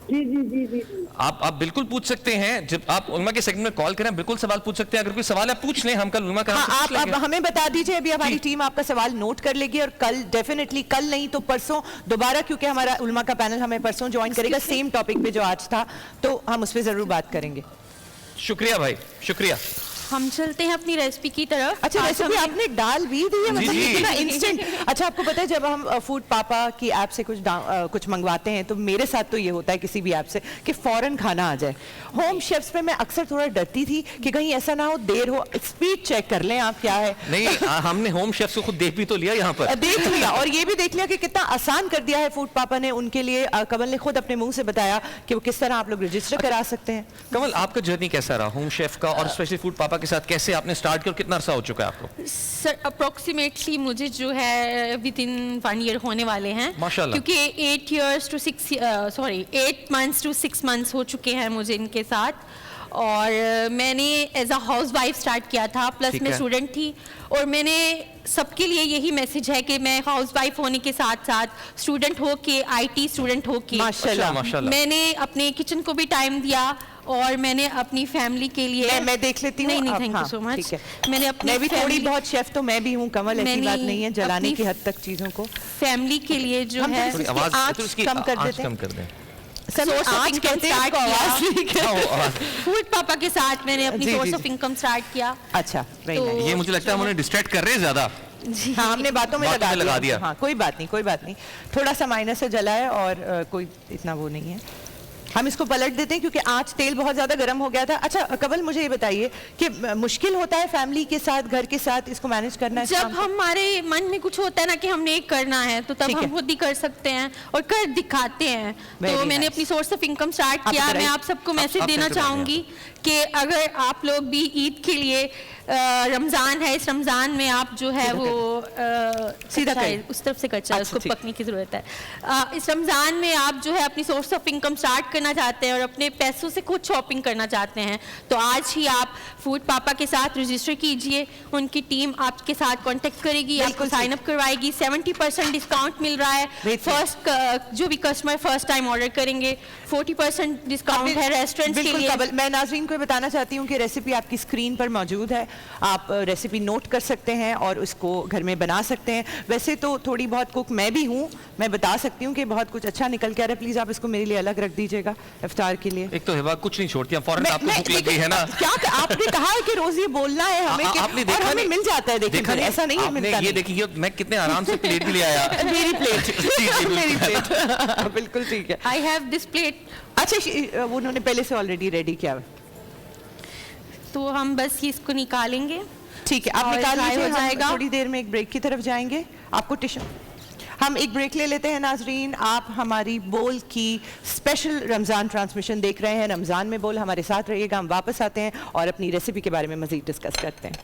S11: जी जी जी जी।
S2: आप बिल्कुल पूछ सकते हैं, जब आप उलमा के सेगमेंट में कॉल करें बिल्कुल सवाल पूछ सकते हैं। अगर कोई सवाल आप पूछ लें, हम कल उलमा का
S4: हाँ, आप हमें बता दीजिए, अभी हमारी टीम आपका सवाल नोट कर लेगी और कल डेफिनेटली, कल नहीं तो परसों दोबारा, क्योंकि हमारा उलमा का पैनल हमें परसों ज्वाइन करेगा सेम टॉपिक पे जो आज था, तो हम उस पर जरूर बात करेंगे।
S2: शुक्रिया भाई, शुक्रिया।
S10: हम चलते हैं अपनी रेसिपी की तरफ।
S4: अच्छा, रेसिपी आपने डाल भी दी है, मतलब इतना इंस्टेंट। अच्छा, आपको पता है जब हम फूड पापा की ऐप से कुछ मंगवाते हैं तो मेरे साथ तो ये होता है किसी भी ऐप से कि फौरन खाना आ जाए। होम शेफ्स पे मैं अक्सर थोड़ा डरती थी कि कहीं ऐसा ना हो, देर हो, स्पीड चेक कर लें आप क्या है।
S2: नहीं, हमने होम शेफ्स को खुद देख भी तो लिया यहाँ पर,
S4: देख लिया और ये भी देख लिया कि कितना आसान कर दिया है फूड पापा ने उनके लिए। कमल ने खुद अपने मुंह से बताया कि वो किस तरह आप लोग रजिस्टर करा सकते हैं।
S2: कमल, आपका जर्नी कैसा रहा होम शेफ का, और स्पेशली फूड पापा के साथ कैसे आपने स्टार्ट किया और कितना अरसा हो चुका है आपको?
S10: सर अप्रोक्सीमेटली मुझे जो है विद इन 1 ईयर होने वाले हैं,
S2: माशाल्लाह,
S10: क्योंकि 8 मंथ्स टू 6 मंथ्स हो चुके हैं मुझे इनके साथ। और मैंने as a housewife start किया था, प्लस मैं स्टूडेंट थी, और मैंने सबके लिए यही मैसेज है कि मैं हाउस वाइफ होने के साथ साथ स्टूडेंट हो के, IT स्टूडेंट हो के,
S4: माशाल्लाह,
S10: मैंने अपने किचन को भी टाइम दिया और मैंने अपनी फैमिली के लिए
S4: मैं देख लेती हूँ।
S10: नहीं, थैंक यू सो मच। मैंने अपने
S4: मैं भी थोड़ी बहुत शेफ तो मैं भी हूँ कमल, ऐसी बात नहीं है, जलाने की हद तक चीजों को।
S10: फैमिली के लिए जो है
S4: आँच कम कर देते हैं।
S10: फूड पापा के साथ मैंने अपनी सोर्स ऑफ इनकम स्टार्ट किया।
S4: अच्छा,
S2: ये मुझे लगता है हम उन्हें डिस्ट्रैक्ट कर रहे हैं ज्यादा।
S4: हाँ, हमने बातों में लगा दिया। हाँ, कोई बात नहीं, थोड़ा सा माइनस से जला है और कोई इतना वो नहीं है। हम इसको पलट देते हैं क्योंकि आज तेल बहुत ज्यादा गर्म हो गया था। अच्छा कमल, मुझे ये बताइए कि मुश्किल होता है फैमिली के साथ, घर के साथ इसको मैनेज करना?
S10: जब हमारे मन में कुछ होता है ना कि हमने एक करना है, तो तब हम खुद ही कर सकते हैं और कर दिखाते हैं। तो मैंने अपनी सोर्स ऑफ इनकम स्टार्ट किया। मैं आप सबको मैसेज देना चाहूंगी कि अगर आप लोग भी ईद के लिए, रमज़ान है, इस रमज़ान में आप जो है वो
S4: सीधा
S10: उस तरफ से कच्चा, उसको पकने की ज़रूरत है। इस रमज़ान में आप जो है अपनी सोर्स ऑफ इनकम स्टार्ट करना चाहते हैं और अपने पैसों से खुद शॉपिंग करना चाहते हैं, तो आज ही आप फूड पापा के साथ रजिस्टर कीजिए। उनकी टीम आपके साथ कांटेक्ट करेगी, आपको साइन अप करवाएगी। 70% डिस्काउंट मिल रहा है। जो भी कस्टमर फर्स्ट टाइम ऑर्डर करेंगे 40% डिस्काउंट है रेस्टोरेंट के लिए।
S4: मैं नाज़रीन को बताना चाहती हूँ कि रेसिपी आपकी स्क्रीन पर मौजूद है, आप रेसिपी नोट कर सकते हैं और उसको घर में बना सकते हैं। वैसे तो थोड़ी बहुत कुक मैं भी हूँ, मैं बता सकती हूँ कि बहुत कुछ अच्छा निकल के आ रहा है। प्लीज आप इसको मेरे लिए अलग रख दीजिएगा इफ्तार के लिए।
S2: एक तो हिबा कुछ नहीं छोड़ती, फौरन आपको भूख लग गई है ना।
S4: क्या आपने कहा है कि रोज ये बोलना है हमें, और हमें मिल जाता है। देखिए ऐसा नहीं है मिलता।
S2: ये देखिए मैं कितने आराम से प्लेट भी ले आया।
S4: मेरी प्लेट बिल्कुल ठीक है।
S10: I have this plate.
S4: अच्छा, उन्होंने पहले से ऑलरेडी रेडी किया,
S10: तो हम बस इसको निकालेंगे।
S4: ठीक है, आप निकाल लीजिए। थोड़ी देर में एक ब्रेक की तरफ जाएंगे। आपको टिश्यू, हम एक ब्रेक ले लेते हैं नाजरीन। आप हमारी बोल की स्पेशल रमज़ान ट्रांसमिशन देख रहे हैं, रमज़ान में बोल। हमारे साथ रहिएगा, हम वापस आते हैं और अपनी रेसिपी के बारे में मज़ीद डिस्कस करते हैं।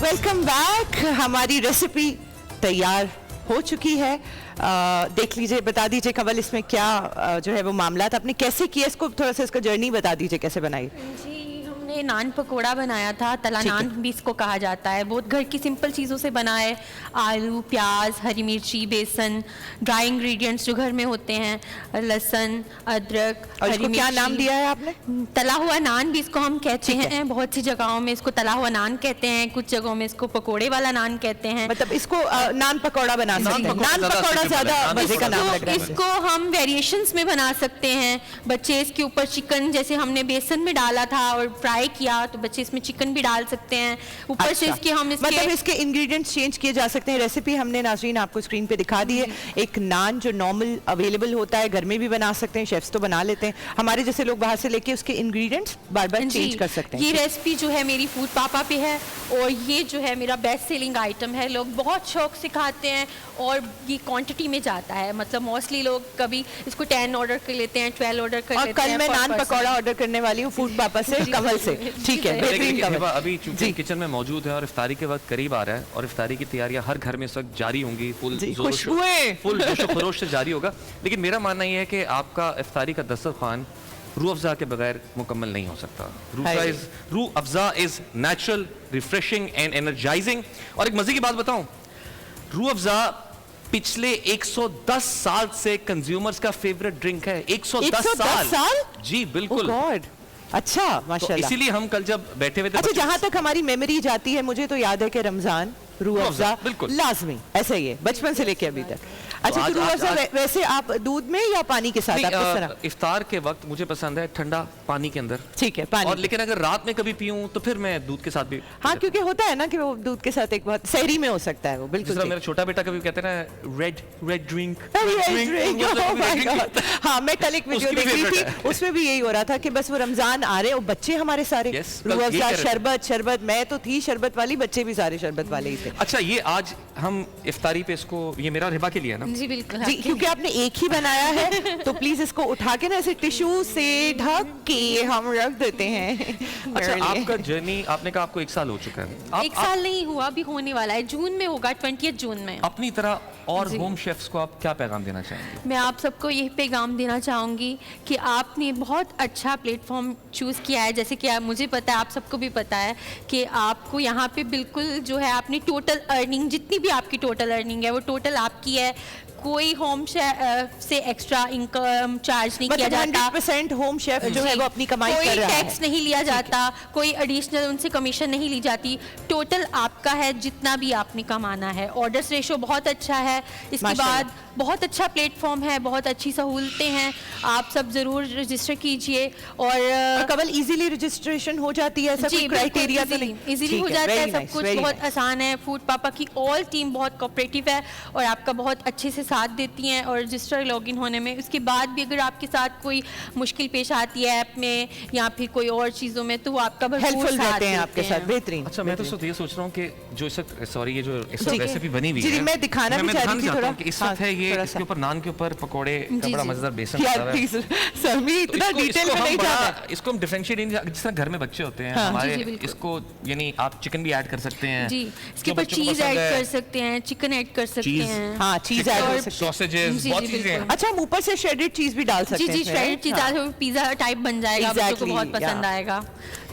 S4: Welcome back. हमारी रेसिपी तैयार हो चुकी है। देख लीजिए, बता दीजिए कमल इसमें क्या जो है वो मामला था, आपने कैसे किया इसको, थोड़ा सा इसका जर्नी बता दीजिए कैसे बनाई।
S10: जी, हमने नान पकोड़ा बनाया था, तला नान भी इसको कहा जाता है। बहुत घर की सिंपल चीज़ों से बनाए, आलू, प्याज, हरी मिर्ची, बेसन, ड्राई इंग्रेडिएंट्स जो घर में होते हैं, लहसुन, अदरक, हरी मिर्ची।
S4: क्या नाम दिया है आपने?
S10: तला हुआ नान भी इसको हम कहते हैं। बहुत सी जगहों में इसको तला हुआ नान कहते हैं, कुछ जगहों में इसको पकोड़े वाला नान कहते हैं।
S4: मतलब इसको नान पकौड़ा बना सकते हैं। नान पकौड़ा ज्यादा मजे का नाम लग रहा है।
S10: इसको हम वेरिएशंस में बना सकते हैं। बच्चे इसके ऊपर चिकन जैसे हमने बेसन में डाला था और फ्राई फ्राई किया तो बच्चे इसमें चिकन भी डाल सकते हैं ऊपर से इसके हम इसके
S4: मतलब इसके इंग्रेडिएंट्स चेंज किए जा सकते हैं। रेसिपी हमने नाज़रीन आपको स्क्रीन पे दिखा दी है। एक नान जो नॉर्मल अवेलेबल होता है घर में भी बना सकते हैं, शेफ्स तो बना लेते हैं, हमारे जैसे लोग बाहर से लेके उसके इंग्रेडिएंट्स बार बार चेंज कर सकते हैं।
S10: ये रेसिपी जो है मेरी फूड पापा पे है और ये जो है मेरा बेस्ट सेलिंग आइटम है, लोग बहुत शौक से खाते हैं और ये क्वांटिटी में जाता है, मतलब मोस्टली लोग कभी इसको 10 ऑर्डर कर लेते हैं, 12 ऑर्डर कर लेते हैं।
S4: कल मैं नान पकौड़ा ऑर्डर करने वाली हूँ फूड पापा से, कमल से। ठीक है, बेहतरीन कमल।
S2: अभी चूंकि किचन में मौजूद है और इफ्तारी के वक्त करीब आ रहा है और इफ्तारी की तैयारियां हर घर में इस वक्त जारी होंगी, फुल जोश खरोश से जारी होगा। लेकिन मेरा मानना यह है कि आपका इफ्तारी का दस्तरखान रूह अफ़ज़ा के बगैर मुकम्मल नहीं हो सकता। Rooh Afza is natural, refreshing and energising. और एक मजे की बात बताऊं, रूह अफ़ज़ा पिछले 110 साल से कंज्यूमर्स का फेवरेट ड्रिंक है। 110 साल? जी बिल्कुल।
S4: अच्छा, माशाल्लाह।
S2: तो इसीलिए हम कल जब बैठे हुए थे,
S4: अच्छा, जहां तक हमारी मेमोरी जाती है, मुझे तो याद है कि रमजान रूह अफ़ज़ा लाजमी, ऐसा ही है बचपन से लेके अभी तक। अच्छा, तो रूह अफ़ज़ा वैसे आप दूध में या पानी के साथ? आप किस तरह?
S2: इफ्तार के वक्त मुझे पसंद है ठंडा पानी के अंदर।
S4: ठीक है, पानी।
S2: और लेकिन अगर रात में कभी पीऊं तो फिर मैं दूध के साथ भी।
S4: हाँ, क्योंकि होता है ना कि वो दूध के साथ एक बहुत सहरी में हो सकता है वो, बिल्कुल।
S2: मेरा छोटा बेटा कभी कहते हैं ना रेड ड्रिंक।
S4: हाँ, मैं कल एक वीडियो देख रही थी, उसमें भी यही हो रहा था कि बस वो रमजान आ रहे और बच्चे हमारे सारे रूह अफ़ज़ा, शरबत। मैं तो थी शरबत वाली, बच्चे भी सारे शरबत वाले ही थे।
S2: अच्छा, ये आज हम इफ्तारी पे इसको, ये मेरा रिबा के लिए है ना?
S10: जी बिल्कुल।
S4: जी, क्योंकि आपने एक ही बनाया है तो प्लीज इसको उठा के ना ऐसे टिश्यू से ढक के हम रख देते हैं।
S2: अच्छा, आपका जर्नी, आपने कहा आपको 1 साल हो चुका है।
S10: एक साल नहीं हुआ, अभी होने वाला है, जून में होगा, 20 जून में।
S2: अपनी तरह और होम शेफ्स को आप क्या पैगाम देना चाहेंगे?
S10: मैं आप सबको यही पैगाम देना चाहूँगी कि आपने बहुत अच्छा प्लेटफॉर्म चूज़ किया है। जैसे कि मुझे पता है, आप सबको भी पता है कि आपको यहाँ पे बिल्कुल जो है आपने टोटल अर्निंग, जितनी भी आपकी टोटल अर्निंग है वो टोटल आपकी है, कोई होम से एक्स्ट्रा इनकम चार्ज नहीं किया जाता।
S4: 100% होम शेफ जो है वो अपनी कमाई कर रहा है,
S10: कोई टैक्स नहीं लिया जाता, कोई एडिशनल उनसे कमीशन नहीं ली जाती, टोटल आपका है जितना भी आपने कमाना है। ऑर्डर्स रेशो बहुत अच्छा है, इसके बाद बहुत अच्छा प्लेटफॉर्म है, बहुत अच्छी सहूलतें हैं, आप सब ज़रूर रजिस्टर कीजिए। और
S4: कबल इजीली रजिस्ट्रेशन हो जाती है, ऐसा कोई क्राइटेरिया तो नहीं?
S10: इजीली हो जाता है, सब कुछ बहुत आसान है। फूड पापा की ऑल टीम बहुत कोऑपरेटिव है और आपका बहुत अच्छे से साथ देती हैं और रजिस्टर लॉगिन होने में। उसके बाद भी अगर आपके साथ कोई मुश्किल पेश आती है ऐप में या फिर कोई और चीज़ों में, तो वो आपका
S4: हेल्पफुल रहते हैं आपके साथ। बेहतरीन।
S2: अच्छा, मैं तो ये सोच रहा हूँ कि जो सॉरी ये जो रेसिपी बनी हुई है,
S4: मैं दिखाना भी चाह रही थी थोड़ा।
S2: इस वक्त है ये, इसके ऊपर नान के ऊपर पकोड़े का बड़ा मजेदार बेसन
S4: इतना डिटेल में नहीं जाना।
S2: इसको हम डिफरेंशिएट, जिस तरह घर में बच्चे होते हैं हमारे, इसको यानी आप चिकन भी ऐड कर सकते हैं
S10: जी, इसके ऊपर चीज ऐड कर सकते हैं, चिकन ऐड कर सकते हैं।
S4: हाँ, चीज ऐड कर सकते हैं,
S2: सॉसेजेस, बहुत चीजें।
S4: अच्छा, हम ऊपर से श्रेडेड चीज भी डाल सकते हैं।
S10: जी, श्रेडेड चीज डाल, पिज्जा टाइप बन जाएगा, बच्चों को बहुत पसंद आएगा।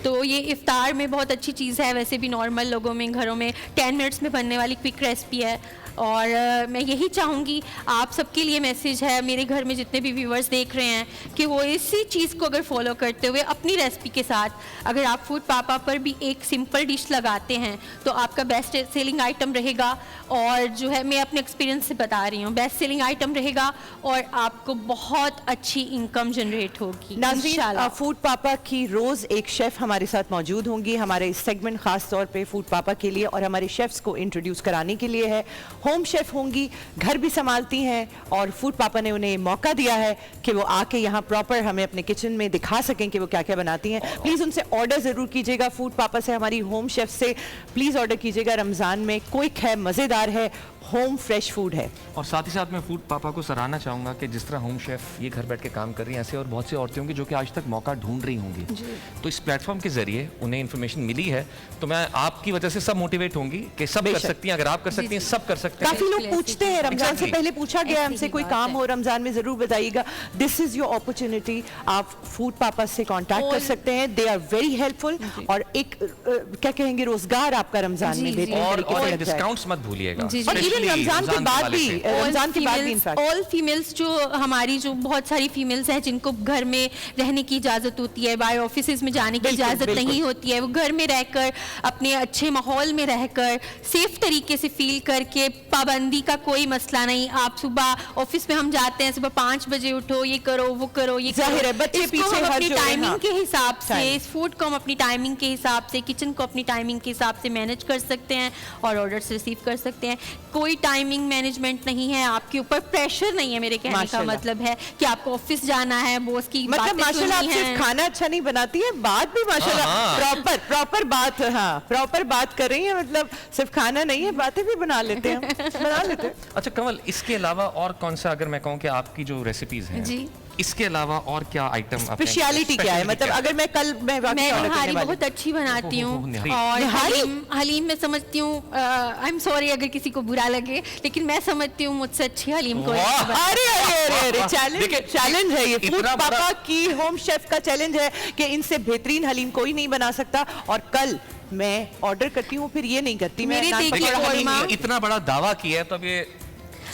S10: तो ये इफ्तार में बहुत अच्छी चीज़ है। वैसे भी नॉर्मल लोगों में घरों में 10 मिनट्स में बनने वाली क्विक रेसिपी है। और मैं यही चाहूँगी, आप सबके लिए मैसेज है, मेरे घर में जितने भी व्यूवर्स देख रहे हैं, कि वो इसी चीज़ को अगर फॉलो करते हुए अपनी रेसिपी के साथ अगर आप फूड पापा पर भी एक सिंपल डिश लगाते हैं तो आपका बेस्ट सेलिंग आइटम रहेगा। और जो है, मैं अपने एक्सपीरियंस से बता रही हूँ, बेस्ट सेलिंग आइटम रहेगा और आपको बहुत अच्छी इनकम जनरेट होगी।
S4: नाज़रीन, फूड पापा की रोज़ एक शेफ़ हमारे साथ मौजूद होंगी। हमारे इस सेगमेंट ख़ास तौर पे फूड पापा के लिए और हमारे शेफ़्स को इंट्रोड्यूस कराने के लिए है। होम शेफ़ होंगी, घर भी संभालती हैं और फूड पापा ने उन्हें मौका दिया है कि वो आके यहाँ प्रॉपर हमें अपने किचन में दिखा सकें कि वो क्या क्या बनाती हैं। प्लीज़ उनसे ऑर्डर ज़रूर कीजिएगा, फूड पापा से, हमारी होम शेफ़ से प्लीज़ ऑर्डर कीजिएगा। रमज़ान में क्विक है, मज़ेदार है, होम फ्रेश फूड है।
S2: और साथ ही साथ मैं फूड पापा को सराहना चाहूँगा कि जिस तरह होम शेफ़ ये घर बैठ के काम कर रही हैं, ऐसे और बहुत सी औरतें होंगी जो कि आज तक मौका ढूंढ रही होंगी। तो इस प्लेटफॉर्म के जरिए उन्हें इन्फॉर्मेशन मिली है, तो मैं आपकी वजह से सब मोटिवेट होंगी कि सब कर सकती हैं। अगर आप कर सकती हैं, सब कर सकते हैं।
S4: काफी लोग पूछते हैं, रमजान से पहले पूछा गया हमसे, कोई काम हो रमजान में जरूर बताइएगा। दिस इज योर अपॉर्चुनिटी, आप फूड पापा से कांटेक्ट कर सकते हैं, दे आर वेरी हेल्पफुल। और एक क्या कहेंगे, रोजगार आपका रमजान में बेहतरीन तरीके से लग जाए।
S2: डिस्काउंट्स मत भूलिएगा।
S4: और
S2: Particularly
S4: रमजान के बाद
S2: वाले
S4: भी,
S2: से।
S4: रमजान के बाद भी इनफैक्ट
S10: ऑल फीमेल्स जो हमारी जो बहुत सारी फीमेल्स हैं जिनको घर में रहने की इजाज़त होती है, बाहर ऑफिसेज में जाने की
S4: बिल्कुल,
S10: इजाज़त
S4: बिल्कुल।
S10: नहीं होती है, वो घर में रहकर अपने अच्छे माहौल में रहकर सेफ तरीके से फील करके, पाबंदी का कोई मसला नहीं, आप सुबह ऑफिस में हम जाते हैं सुबह 5 बजे उठो, ये करो वो करो, ये
S4: जाहिर
S10: करो।
S4: है, बच्चे
S10: इसको
S4: पीछे
S10: हम
S4: हर
S10: अपनी
S4: जो है,
S10: टाइमिंग
S4: हाँ।
S10: के हिसाब से,
S4: Time।
S10: इस फूड को हम अपनी टाइमिंग के हिसाब से, किचन को अपनी टाइमिंग के हिसाब से मैनेज कर सकते हैं और ऑर्डर्स रिसीव कर सकते हैं। कोई टाइमिंग मैनेजमेंट नहीं है, आपके ऊपर प्रेशर नहीं है। मेरे कहने का
S4: माशाल्लाह।
S10: मतलब है कि आपको ऑफिस जाना है, बॉस की
S4: मतलब
S10: बातें
S4: माशाल्लाह आप
S10: सुननी
S4: सिर्फ
S10: हैं।
S4: खाना अच्छा नहीं बनाती है, बात भी माशाल्लाह प्रॉपर बात, हाँ प्रॉपर बात कर रही है, मतलब सिर्फ खाना नहीं है, बातें भी बना लेते हैं, बना लेते हैं।
S2: अच्छा कमल, इसके अलावा और कौन सा, अगर मैं कहूँ कि आपकी जो रेसिपीज हैं
S10: जी,
S2: इसके अलावा और क्या आइटम
S4: स्पेशलिटी क्या है, मतलब अगर मैं कल मैं वाकई
S10: मैं
S4: order करने
S10: निहारी
S4: वाली
S10: बहुत अच्छी बनाती हूँ
S2: निहारी।
S10: और
S4: निहारी?
S10: हलीम मैं समझती हूँ, आई एम सॉरी अगर किसी को बुरा लगे, लेकिन मैं समझती हूँ मुझसे अच्छी हलीम कोई नहीं बना-
S4: अरे अरे अरे अरे
S2: देखिए,
S4: चैलेंज है ये, फूड
S2: इतना बड़ा-
S4: पापा की होम शेफ का चैलेंज है कि इनसे बेहतरीन हलीम कोई नहीं बना सकता। और कल मैं ऑर्डर करती हूँ, फिर ये नहीं करती, मैं
S10: मेरे
S4: नान
S10: देखिए
S4: पकौड़ा हलीम
S10: कोरमा-
S4: नहीं-
S2: इतना बड़ा दावा किया है तो अब ये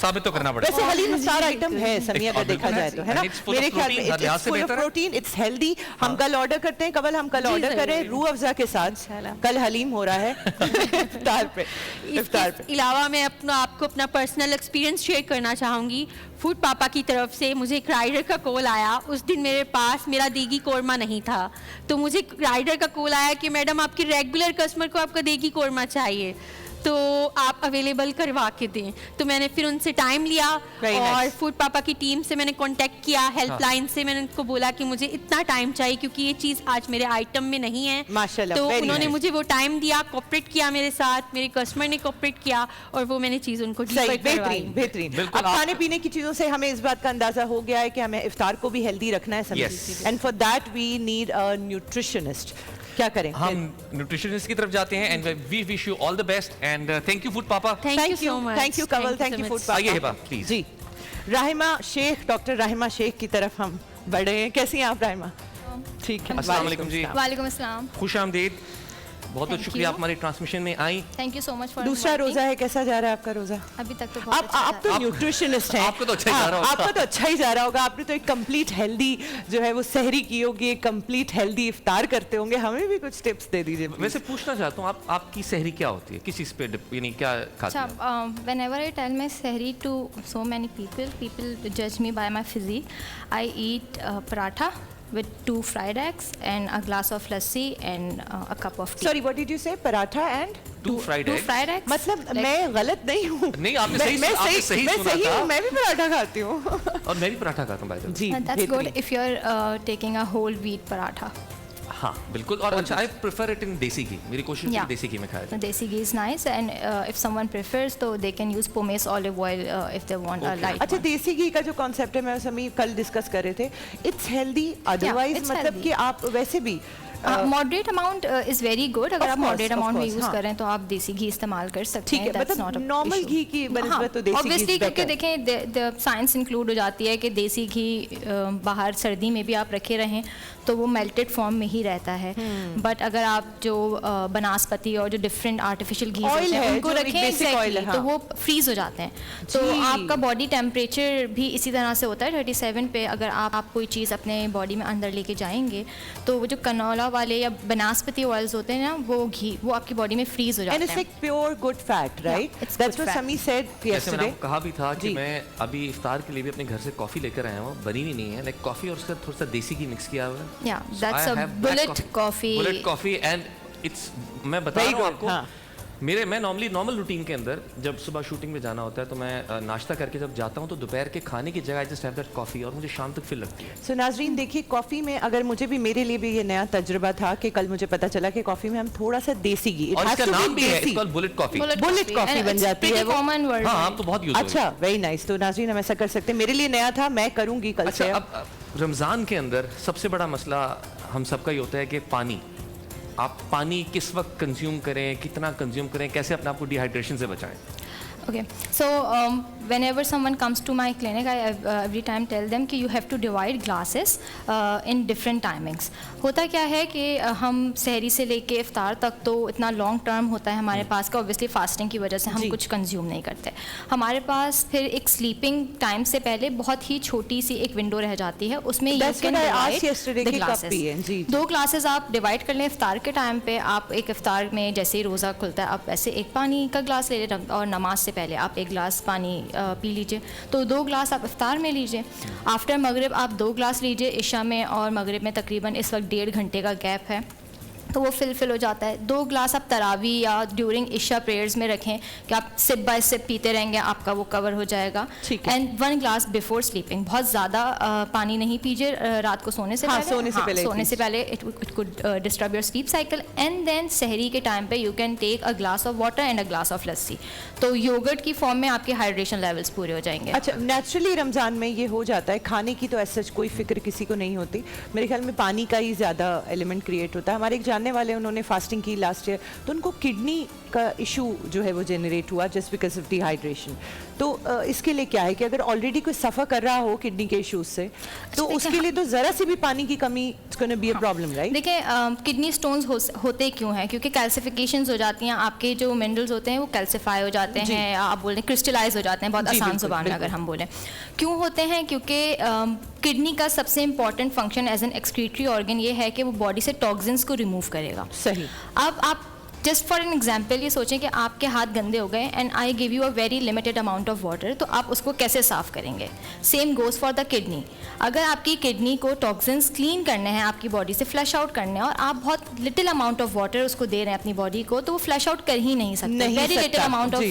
S2: साबित तो करना पड़ेगा।
S4: वैसे हलीम स्टार आइटम है समी,
S2: और
S4: अगर देखा
S2: बिल्कुल
S4: जाए
S2: है।
S4: तो, है ना?
S2: And it's full of
S4: मेरे ख्याल में
S2: protein, हर लिहाज से
S4: फुल ऑफ
S2: बेहतर है।
S4: Protein, it's healthy. हम कल ऑर्डर करते हैं, कल हम कल ऑर्डर करें रूह अफ़ज़ा के साथ, कल हलीम हो रहा है इफ्तार पे, इफ्तार पे।
S10: इसके अलावा मैं आपको अपना पर्सनल एक्सपीरियंस शेयर करना चाहूँगी। फूड पापा की तरफ से मुझे एक राइडर का कॉल आया, उस दिन मेरे पास मेरा देगी कोरमा नहीं था, तो मुझे राइडर का कॉल आया कि मैडम आपके रेगुलर कस्टमर को आपका देगी कोरमा चाहिए, तो आप अवेलेबल करवा के दें। तो मैंने फिर उनसे टाइम लिया
S4: Very
S10: और
S4: nice.
S10: फूड पापा की टीम से मैंने कांटेक्ट किया, हेल्पलाइन से मैंने उनको बोला कि मुझे इतना टाइम चाहिए क्योंकि ये चीज़ आज मेरे आइटम में नहीं है।
S4: माशाल्लाह,
S10: तो
S4: very
S10: उन्होंने
S4: nice.
S10: मुझे वो टाइम दिया, कोऑपरेट किया मेरे साथ, मेरे कस्टमर ने कोऑपरेट किया और वो मैंने चीज़ उनको
S4: सही,
S10: डिलीवर करवाई।
S4: बेहतरीन बेहतरीन।
S2: बिल्कुल,
S4: अब खाने पीने की चीजों से हमें इस बात का अंदाजा हो गया है कि हमें इफ्तार को भी हेल्दी रखना है सभी,
S2: Yes.
S4: And for that we need a nutritionist. क्या करें?
S2: हम न्यूट्रिशनिस्ट की तरफ जाते हैं and we wish you all the best and thank you food पापा।
S10: Thank you so much,
S4: thank you Kamal, thank you food
S2: आइए
S4: पापा।
S2: हिबा, प्लीज।
S4: जी, राहिमा शेख, डॉक्टर राहिमा शेख की तरफ हम बढ़े हैं। कैसी हैं आप राहिमा? ठीक है,
S2: अस्सलाम वालेकुम जी।
S7: वालेकुम अस्सलाम।
S2: खुश आमदीद, बहुत बहुत
S7: Thank
S2: शुक्रिया
S7: you.
S2: आप हमारी ट्रांसमिशन में आई।
S7: Thank you so much for
S4: दूसरा रोजा है, कैसा जा रहा है आपका रोजा?
S7: अभी तक तो बहुत
S4: आप
S7: अच्छा
S4: तो
S7: जा
S4: न्यूट्रिशनिस्ट हैं,
S2: आपको तो अच्छा ही जा रहा होगा।
S4: आपका तो अच्छा ही जा रहा होगा। आपने तो एक कंप्लीट हेल्दी जो है वो सहरी की होगी, एक कंप्लीट हेल्दी इफ्तार करते होंगे। हमें भी कुछ टिप्स दे दीजिए please.
S2: वैसे पूछना चाहता हूँ, आपकी सहरी क्या होती है, किस चीज़ पे यानी क्या खाते हैं?
S7: अच्छा, whenever I tell my sehri to so many people judge me by my physique. I eat paratha with 2 fried eggs and a glass of lassi and a cup of tea.
S4: Sorry, what did you say? Paratha and
S2: 2 fried
S7: 2
S2: eggs?
S7: fried eggs.
S4: मतलब
S7: like-
S4: मैं गलत नहीं हूँ?
S2: नहीं, आपने
S4: मैं-
S2: सही
S4: मैं
S2: आपने सही
S4: मैं
S2: सुना
S4: सही
S2: था।
S4: हूँ, मैं भी पराठा खाती हूँ।
S2: और मैं भी पराठा खाता हूँ भाई साहब।
S4: जी,
S7: That's good
S4: बेहतरीन।
S7: if you're taking a whole wheat paratha.
S2: हाँ बिल्कुल, और अच्छा आई प्रेफर इट इन देसी घी, मेरी कोशिश है
S7: Yeah.
S2: देसी घी में खाया
S7: The
S2: जाए।
S7: desi ghee is nice, and if someone prefers, so they can use pomace olive oil if they want a light
S4: अच्छा,
S7: one.
S4: देसी घी का जो कॉन्सेप्ट है, मैं समी कल डिस्कस कर रहे थे, इट्स हेल्दी अदरवाइज,
S7: it's
S4: मतलब
S7: healthy.
S4: कि आप वैसे भी
S7: Moderate amount is very good. अगर
S4: Of
S7: आप
S4: course,
S7: moderate
S4: of
S7: amount में
S4: course,
S7: use
S4: हाँ.
S7: करें तो आप देसी घी इस्तेमाल कर सकते
S4: ठीक
S7: हैं.
S4: है,
S7: That's not
S4: मतलब
S7: a
S4: नॉर्मल
S7: issue.
S4: घी की बनस्बत तो देसी घी
S7: Obviously,
S4: is
S7: क्योंकि
S4: better.
S7: देखें साइंस इंक्लूड हो जाती है कि देसी घी बाहर सर्दी में भी आप रखे रहें तो वो मेल्टेड फॉर्म में ही रहता है, बट अगर आप जो बनास्पति और जो डिफरेंट आर्टिफिशियल घी
S4: Oil
S7: होते
S4: है,
S7: हैं उनको
S4: जो एक
S7: रखें
S4: basic oil है,
S7: exactly,
S4: हाँ.
S7: तो वो फ्रीज हो जाते हैं. तो
S4: जी.
S7: आपका बॉडी टेम्परेचर भी इसी तरह से होता है 37 पे. अगर आप कोई चीज़ अपने बॉडी में अंदर लेके जाएंगे तो वो जो कनोला वाले या बनास्पति ऑयल्स होते हैं ना, वो घी वो आपकी बॉडी में फ्रीज हो
S4: And
S7: जाते
S4: it's
S7: हैं.
S4: like pure good fat, right?
S7: Yeah, it's
S4: That's
S7: good
S4: what
S7: fat.
S4: Sami said
S2: जैसे मैंने
S4: yesterday.
S2: आपको कहा भी था कि
S4: जी.
S2: मैं अभी इफ्तार के लिए भी अपने घर से कॉफ़ी लेकर आया हूँ, बनी हुई नहीं है, लाइक कॉफ़ी और उसका थोड़ा सा देसी घी मिक्स किया हुआ है।
S7: Yeah, that's a bullet coffee.
S2: Bullet coffee and it's, मैं बता
S4: Very
S2: रहा हूँ
S4: good,
S2: आपको,
S4: हाँ.
S2: मैं नॉर्मल रूटीन के अंदर जब सुबह शूटिंग में जाना होता है तो मैं नाश्ता करके जब जाता हूँ तो दोपहर के खाने की जगह I just have that coffee और मुझे शाम तक फिल लगती है।
S4: सो नाजरीन देखिए, कॉफ़ी में अगर मुझे भी, मेरे लिए भी ये नया तजुर्बा था कि कल मुझे पता चला कि कॉफ़ी में हम थोड़ा सा देसी घी, it
S2: और
S4: has
S2: इसका
S4: to be
S2: नाम भी है,
S4: देसी.
S2: It's called bullet coffee.
S4: Bullet coffee
S7: and
S4: बन
S7: it's
S4: जाती है
S7: pretty
S4: वो.
S7: common word
S2: हाँ,
S7: है.
S2: आप तो बहुत यूज हो
S4: अच्छा, वेरी नाइस. तो नाजरीन हम ऐसा कर सकते हैं, मेरे लिए नया था, मैं करूंगी कल
S2: अच्छा,
S4: से.
S2: अब रमज़ान के अंदर सबसे बड़ा मसला हम सबका ही होता है कि पानी। आप पानी किस वक्त कंज्यूम करें, कितना कंज्यूम करें, कैसे अपने आप को डिहाइड्रेशन से बचाएं?
S12: Okay, so whenever someone comes to my clinic, I every time tell them कि you have to divide classes in different timings. होता क्या है कि हम सहरी से लेके इफ्तार तक तो इतना लॉन्ग टर्म होता है हमारे पास का, ऑब्वियसली फास्टिंग की वजह से हम कुछ कंज्यूम नहीं करते. हमारे पास फिर एक स्लीपिंग टाइम से पहले बहुत ही छोटी सी एक विंडो रह जाती है, उसमें you can divide the classes. 2 classes आप डिवाइड कर लें. इफ्तार के टाइम पे आप एक इफ्तार में जैसे ही रोज़ा खुलता है आप ऐसे एक पानी का ग्लास ले लें और नमाज से पहले आप 1 ग्लास पानी पी लीजिए, तो 2 ग्लास आप इफ्तार में लीजिए. आफ्टर मगरिब आप 2 ग्लास लीजिए. इशा में और मगरिब में तकरीबन इस वक्त 1.5 घंटे का गैप है, तो वो फिल हो जाता है. 2 ग्लास आप तरावी या ड्यूरिंग इशा प्रेयर्स में रखें कि आप सिप बाय सिप पीते रहेंगे, आपका वो कवर हो जाएगा. And 1 glass before sleeping. बहुत ज़्यादा पानी नहीं पीजिए रात को सोने से पहले. सोने से पहले it could disturb your sleep cycle. And then सहरी के टाइम पे you can take a glass of water and a glass of lassi. तो योगर्ट की फॉर्म में आपके हाइड्रेशन लेवल्स पूरे हो जाएंगे.
S4: अच्छा, नेचुरली रमज़ान में ये हो जाता है. खाने की तो ऐसा कोई फिक्र किसी को नहीं होती. मेरे ख्याल में पानी का ही ज़्यादा एलिमेंट क्रिएट होता है. हमारे एक जानने वाले उन्होंने फास्टिंग की लास्ट ईयर, तो उनको किडनी का इशू जो है वो जनरेट हुआ जस्ट बिकॉज ऑफ डिहाइड्रेशन. तो इसके लिए क्या है कि अगर ऑलरेडी कोई सफ़र कर रहा हो किडनी के इश्यूज से, तो उसके लिए तो ज़रा सी भी पानी की कमी it's gonna be a problem, right?
S12: देखिए, किडनी स्टोन्स होते क्यों हैं? क्योंकि कैल्सिफिकेशंस हो जाती हैं. आपके जो मिनरल्स होते हैं वो कैल्सिफाई हो जाते हैं, आप बोल रहे हैं क्रिस्टलाइज हो जाते हैं, बहुत आसान ज़ुबान में अगर हम बोलें. क्यों होते हैं? क्योंकि किडनी का सबसे important function as an excretory organ ये है कि वो बॉडी से टॉक्सिन्स को रिमूव करेगा.
S4: सही.
S12: अब आप जस्ट फॉर एन एग्जाम्पल ये सोचें कि आपके हाथ गंदे हो गए and I give you a very limited amount of water, तो आप उसको कैसे साफ़ करेंगे? Same goes for the kidney. अगर आपकी किडनी को टॉक्सिन्स क्लीन करने हैं, आपकी बॉडी से फ्लश आउट करने हैं, और आप बहुत लिटिल अमाउंट ऑफ वाटर उसको दे रहे हैं अपनी बॉडी को, तो वो फ्लश आउट कर ही नहीं सकते. Very little amount of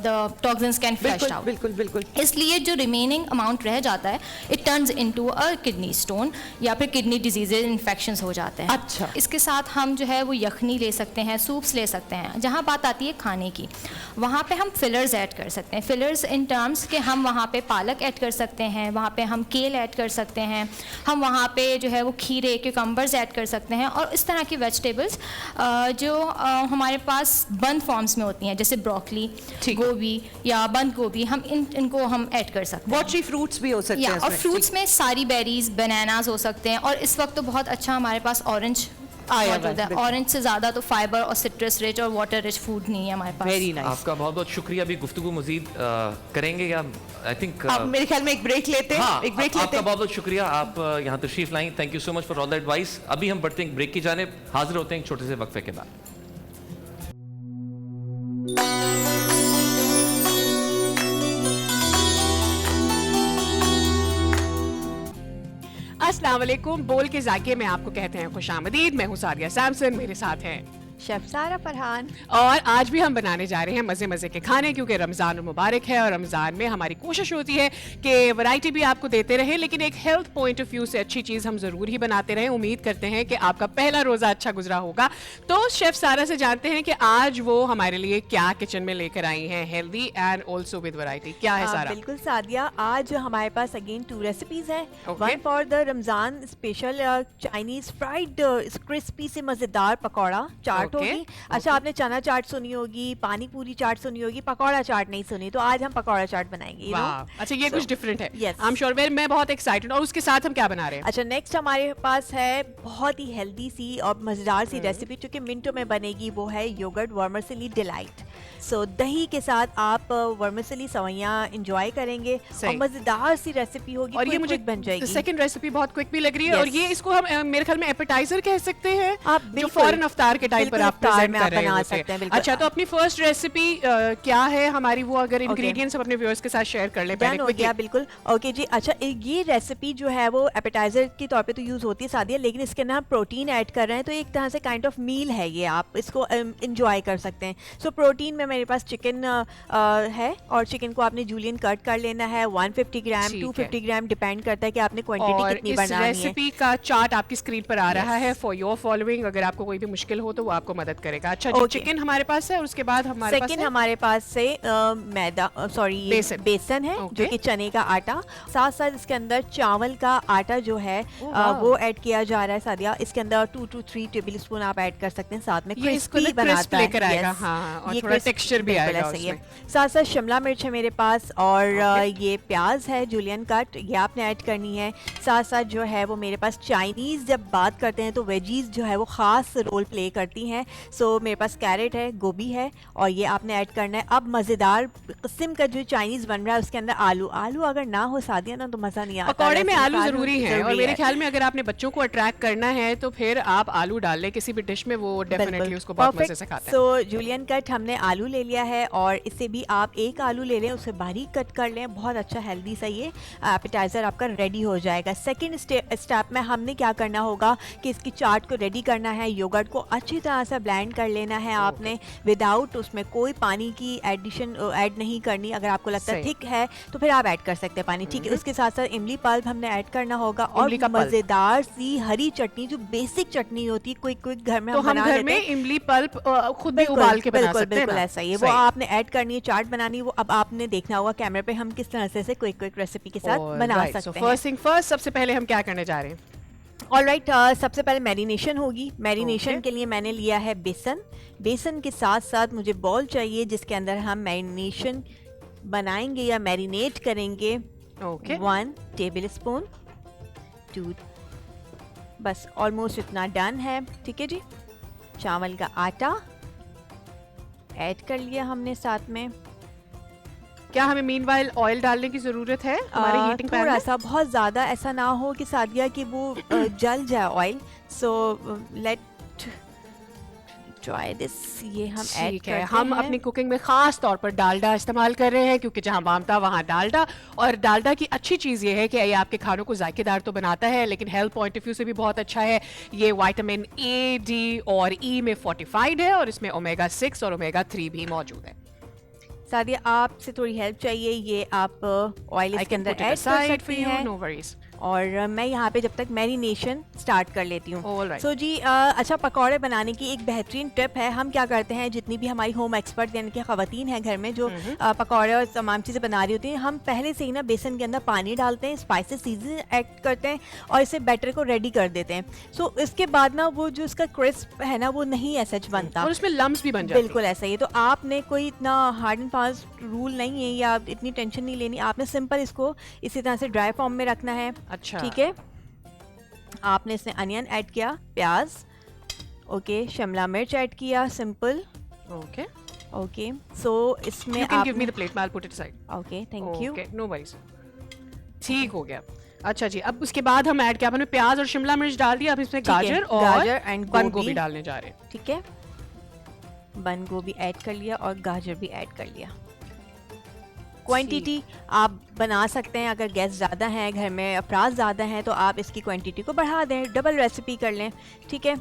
S12: the toxins can flush out.
S4: बिल्कुल.
S12: इसलिए जो रिमेनिंग अमाउंट रह जाता है it turns into a kidney stone या फिर किडनी डिजीजेज, इन्फेक्शंस हो जाते हैं.
S4: अच्छा.
S12: इसके साथ हम जो है वो यखनी ले सकते हैं, सूप्स ले सकते हैं. जहाँ बात आती है खाने की, वहाँ पे हम फिलर्स ऐड कर सकते हैं. फिलर्स इन टर्म्स के हम वहाँ पे पालक ऐड कर सकते हैं, वहाँ पे हम केल ऐड कर सकते हैं, हम वहाँ पे जो है वो खीरे, क्यूकम्बर्स ऐड कर सकते हैं, और इस तरह की वेजिटेबल्स जो हमारे पास बंद फॉर्म्स में होती हैं, जैसे ब्रोकली, गोभी या बंद गोभी, हम इनको हम ऐड कर सकते हैं.
S4: वॉटरी फ्रूट्स भी हो सकते हैं.
S12: और फ्रूट्स में सारी बेरीज, बनानास हो सकते हैं. और इस वक्त तो बहुत अच्छा हमारे पास ऑरेंज मौजूद है. ऑरेंज से ज़्यादा तो फाइबर और सिट्रस रिच और वाटर रिच फूड नहीं है हमारे पास.
S4: Very nice.
S2: आपका बहुत बहुत शुक्रिया. अभी गुफ्तगू मजीद करेंगे या आई थिंक
S4: मेरे ख्याल में एक ब्रेक लेते हैं.
S2: हाँ,
S4: एक ब्रेक लेते हैं.
S2: आपका बहुत बहुत शुक्रिया, आप यहाँ तशरीफ लाई. Thank you so much for all the advice. अभी हम बढ़ते हैं ब्रेक की जानिब. हाजिर होते हैं एक छोटे से वक्फे के बाद.
S13: अस्सलाम वालेकुम. बोल के जाके में आपको कहते हैं खुशामदीद. मैं हूँ सादिया सैमसन, मेरे साथ हैं
S14: शेफ सारा फरहान.
S13: और आज भी हम बनाने जा रहे हैं मज़े मज़े के खाने, क्योंकि रमज़ान मुबारक है और रमज़ान में हमारी कोशिश होती है कि वैरायटी भी आपको देते रहें, लेकिन एक हेल्थ पॉइंट ऑफ व्यू से अच्छी चीज़ हम ज़रूर ही बनाते रहें. उम्मीद करते हैं कि आपका पहला रोज़ा अच्छा गुजरा होगा. तो शेफ सारा से जानते हैं कि आज वो हमारे लिए क्या किचन में लेकर आई हैं, healthy and also with variety. क्या है सारा?
S14: बिल्कुल सादिया, आज हमारे पास अगेन 2 रेसिपीज हैं. One for the Ramzan special Chinese fried crispy से मज़ेदार पकौड़ा चाट होगी. अच्छा, आपने चना चाट सुनी होगी, पानी पूरी चाट सुनी होगी, पकौड़ा चाट नहीं सुनी, तो आज हम पकौड़ा चाट बनाएंगे.
S13: अच्छा, ये कुछ डिफरेंट है. I am sure. मैं बहुत एक्साइटेड. और उसके साथ हम क्या बना रहे हैं?
S14: अच्छा, नेक्स्ट हमारे पास है बहुत ही हेल्दी सी और मजेदार सी रेसिपी जो कि मिनटों में बनेगी. वो है योगर्ट वर्मिसेली डिलाइट. सो दही के साथ आप वर्मिसेली सवैयां एंजॉय करेंगे और मजेदार सी रेसिपी होगी.
S13: और ये मुझे
S14: बन जाएगी.
S13: सेकंड रेसिपी बहुत क्विक भी लग रही है. और ये इसको हम मेरे ख्याल में एपेटाइजर कह सकते हैं, आप जो फौरन अफ्तार के टाइम पर आप बना सकते हैं. अच्छा, तो अपनी फर्स्ट रेसिपी क्या है हमारी, वो अगर इंग्रेडिएंट्स हम अपने व्यूअर्स के साथ शेयर कर लें पहले.
S14: हो गया, बिल्कुल. ओके जी. अच्छा, ये रेसिपी जो है वो एपेटाइजर के तौर पे तो यूज होती है सादिया, लेकिन इसके अंदर हम प्रोटीन ऐड कर रहे हैं, तो एक तरह से काइंड ऑफ मील है ये. आप इसको एंजॉय कर सकते हैं. सो प्रोटीन में मेरे पास चिकन है, और चिकन को आपने जूलियन कट कर लेना है. 150 ग्राम 250 ग्राम डिपेंड करता है कि आपने क्वांटिटी कितनी बनानी है.
S13: रेसिपी का चार्ट आपकी स्क्रीन पर आ रहा है फॉर योर फॉलोइंग. अगर आपको कोई भी मुश्किल हो तो वो आपको मदद करेगा. अच्छा, चिकन हमारे पास है. और उसके बाद हमारे पास
S14: हमारे पास से मैदा बेसन है, जो कि चने का आटा. साथ साथ इसके अंदर चावल का आटा जो है वो ऐड किया जा रहा है सादिया. इसके अंदर 2 to 3 टेबल स्पून आप ऐड कर सकते हैं. साथ में क्रिस्पी बनाता है.
S13: लेकर आएगा. हाँ, और
S14: ये
S13: थोड़ा टेक्सचर भी
S14: बिल्कुल
S13: आएगा
S14: ऐसा ही है।
S13: उसमें।
S14: साथ साथ शिमला मिर्च है मेरे पास और ये प्याज है जूलियन कट, ये आपने ऐड करनी है। साथ साथ जो है वो मेरे पास चाइनीज़ जब बात करते हैं तो वेजीज जो है वो ख़ास रोल प्ले करती हैं। सो मेरे पास कैरेट है, गोभी है और ये आपने ऐड करना है। अब मज़ेदार किस्म का जो चाइनीज़ बन रहा है उसके अंदर आलू अगर ना हो सादिया ना तो मज़ा नहीं आता।
S13: पकौड़े में आलू जरूरी है और मेरे ख्याल में अगर आपने बच्चों को अट्रैक्ट करना है तो फिर आप आलू डाल लें किसी भी डिश में, वो डेफिनेटली उसको बहुत मजे से खाते हैं।
S14: सो जूलियन कट हमने आलू ले लिया है और इससे भी आप एक आलू ले लें, उसे बारीक कट कर लें। बहुत अच्छा हेल्दी सा ये एपेटाइजर आपका रेडी हो जाएगा। सेकंड स्टेप में हमने क्या करना होगा कि इसकी चाट को रेडी करना है। योगर्ट को अच्छी तरह से ब्लेंड कर लेना है आपने, विदाउट उसमें कोई पानी की एडिशन ऐड नहीं करनी। अगर आपको लगता है थिक है तो फिर आप ऐड कर सकते हैं पानी, ठीक है। उसके साथ साथ इमली पल्प हमने ऐड करना होगा और मज़ेदार सी हरी चटनी जो बेसिक चटनी होती है क्विक घर में
S13: तो हम घर में इमली पल्प खुद भी उबाल के बना सकते हैं।
S14: बिल्कुल ऐसा ही है, वो आपने ऐड करनी है, चाट बनानी है, वो अब आपने देखना होगा कैमरे पे हम किस तरह से क्विक रेसिपी के साथ बना सकते हैं।
S13: फर्स्ट थिंग फर्स्ट, सबसे पहले हम क्या करने जा रहे हैं?
S14: ऑलराइट, सबसे पहले मैरिनेशन होगी। मैरिनेशन के लिए मैंने लिया है बेसन के साथ साथ मुझे बॉल चाहिए जिसके अंदर हम मैरिनेशन बनाएंगे या मैरिनेट करेंगे। 1 टेबल स्पून, 2, बस ऑलमोस्ट इतना डन है, ठीक है जी। चावल का आटा ऐड कर लिया हमने साथ में।
S13: क्या हमें मीनवाइल ऑयल डालने की जरूरत है हमारे हीटिंग पैन में?
S14: थोड़ा सा, बहुत ज़्यादा ऐसा ना हो कि सादिया कि वो जल जाए oil. So let try this. ये हम ऐड करते हैं।
S13: हम अपनी कुकिंग में खास तौर पर डालडा इस्तेमाल कर रहे हैं क्योंकि जहां मामता वहां डालडा, और डालडा की अच्छी चीज़ ये है कि ये आपके खानों को जायकेदार तो बनाता है लेकिन हेल्थ पॉइंट ऑफ व्यू से भी बहुत अच्छा है। ये विटामिन A, D और E में फोर्टिफाइड है और इसमें ओमेगा 6 और ओमेगा 3 भी मौजूद है।
S14: सादिया आपसे थोड़ी हेल्प चाहिए, ये आप ऑयल इसके अंदर ऐड कर सकती हैं।
S13: No worries.
S14: और मैं यहाँ पे जब तक मैरिनेशन स्टार्ट कर लेती हूँ। सो जी, अच्छा, पकौड़े बनाने की एक बेहतरीन टिप है। हम क्या करते हैं, जितनी भी हमारी होम एक्सपर्ट यानी कि ख़वातीन हैं घर में जो पकौड़े और तमाम चीज़ें बना रही होती हैं, हम पहले से ही ना बेसन के अंदर पानी डालते हैं, स्पाइसेस सीजन ऐड करते हैं और इसे बैटर को रेडी कर देते हैं। सो इसके बाद ना वो जो इसका क्रिस्प है ना वो नहीं ऐसा बनता
S13: और उसमें लम्स भी बन जाते हैं।
S14: बिल्कुल ऐसा ही है। तो आपने कोई इतना हार्ड एंड फास्ट रूल नहीं है या इतनी टेंशन नहीं लेनी, आपने सिंपल इसको इसी तरह से ड्राई फॉर्म में रखना है।
S13: अच्छा,
S14: ठीक है। आपने इसमें अनियन ऐड किया, प्याज, ओके, शिमला मिर्च ऐड किया, सिंपल,
S13: ओके
S14: ओके। सो इसमें
S13: you can give me the plate, I'll put it aside.
S14: Okay, thank you.
S13: Okay, no worries, ठीक हो गया। अच्छा जी, अब उसके बाद हम ऐड किया, हमने प्याज और शिमला मिर्च डाल दिया, अब इसमें गाजर और बंद गोभी डालने जा रहे हैं।
S14: ठीक है, बंद गोभी ऐड कर लिया और गाजर भी ऐड कर लिया। क्वांटिटी आप बना सकते हैं, अगर गेस्ट ज़्यादा हैं घर में, अफराद ज़्यादा हैं तो आप इसकी क्वांटिटी को बढ़ा दें, डबल रेसिपी कर लें, ठीक है।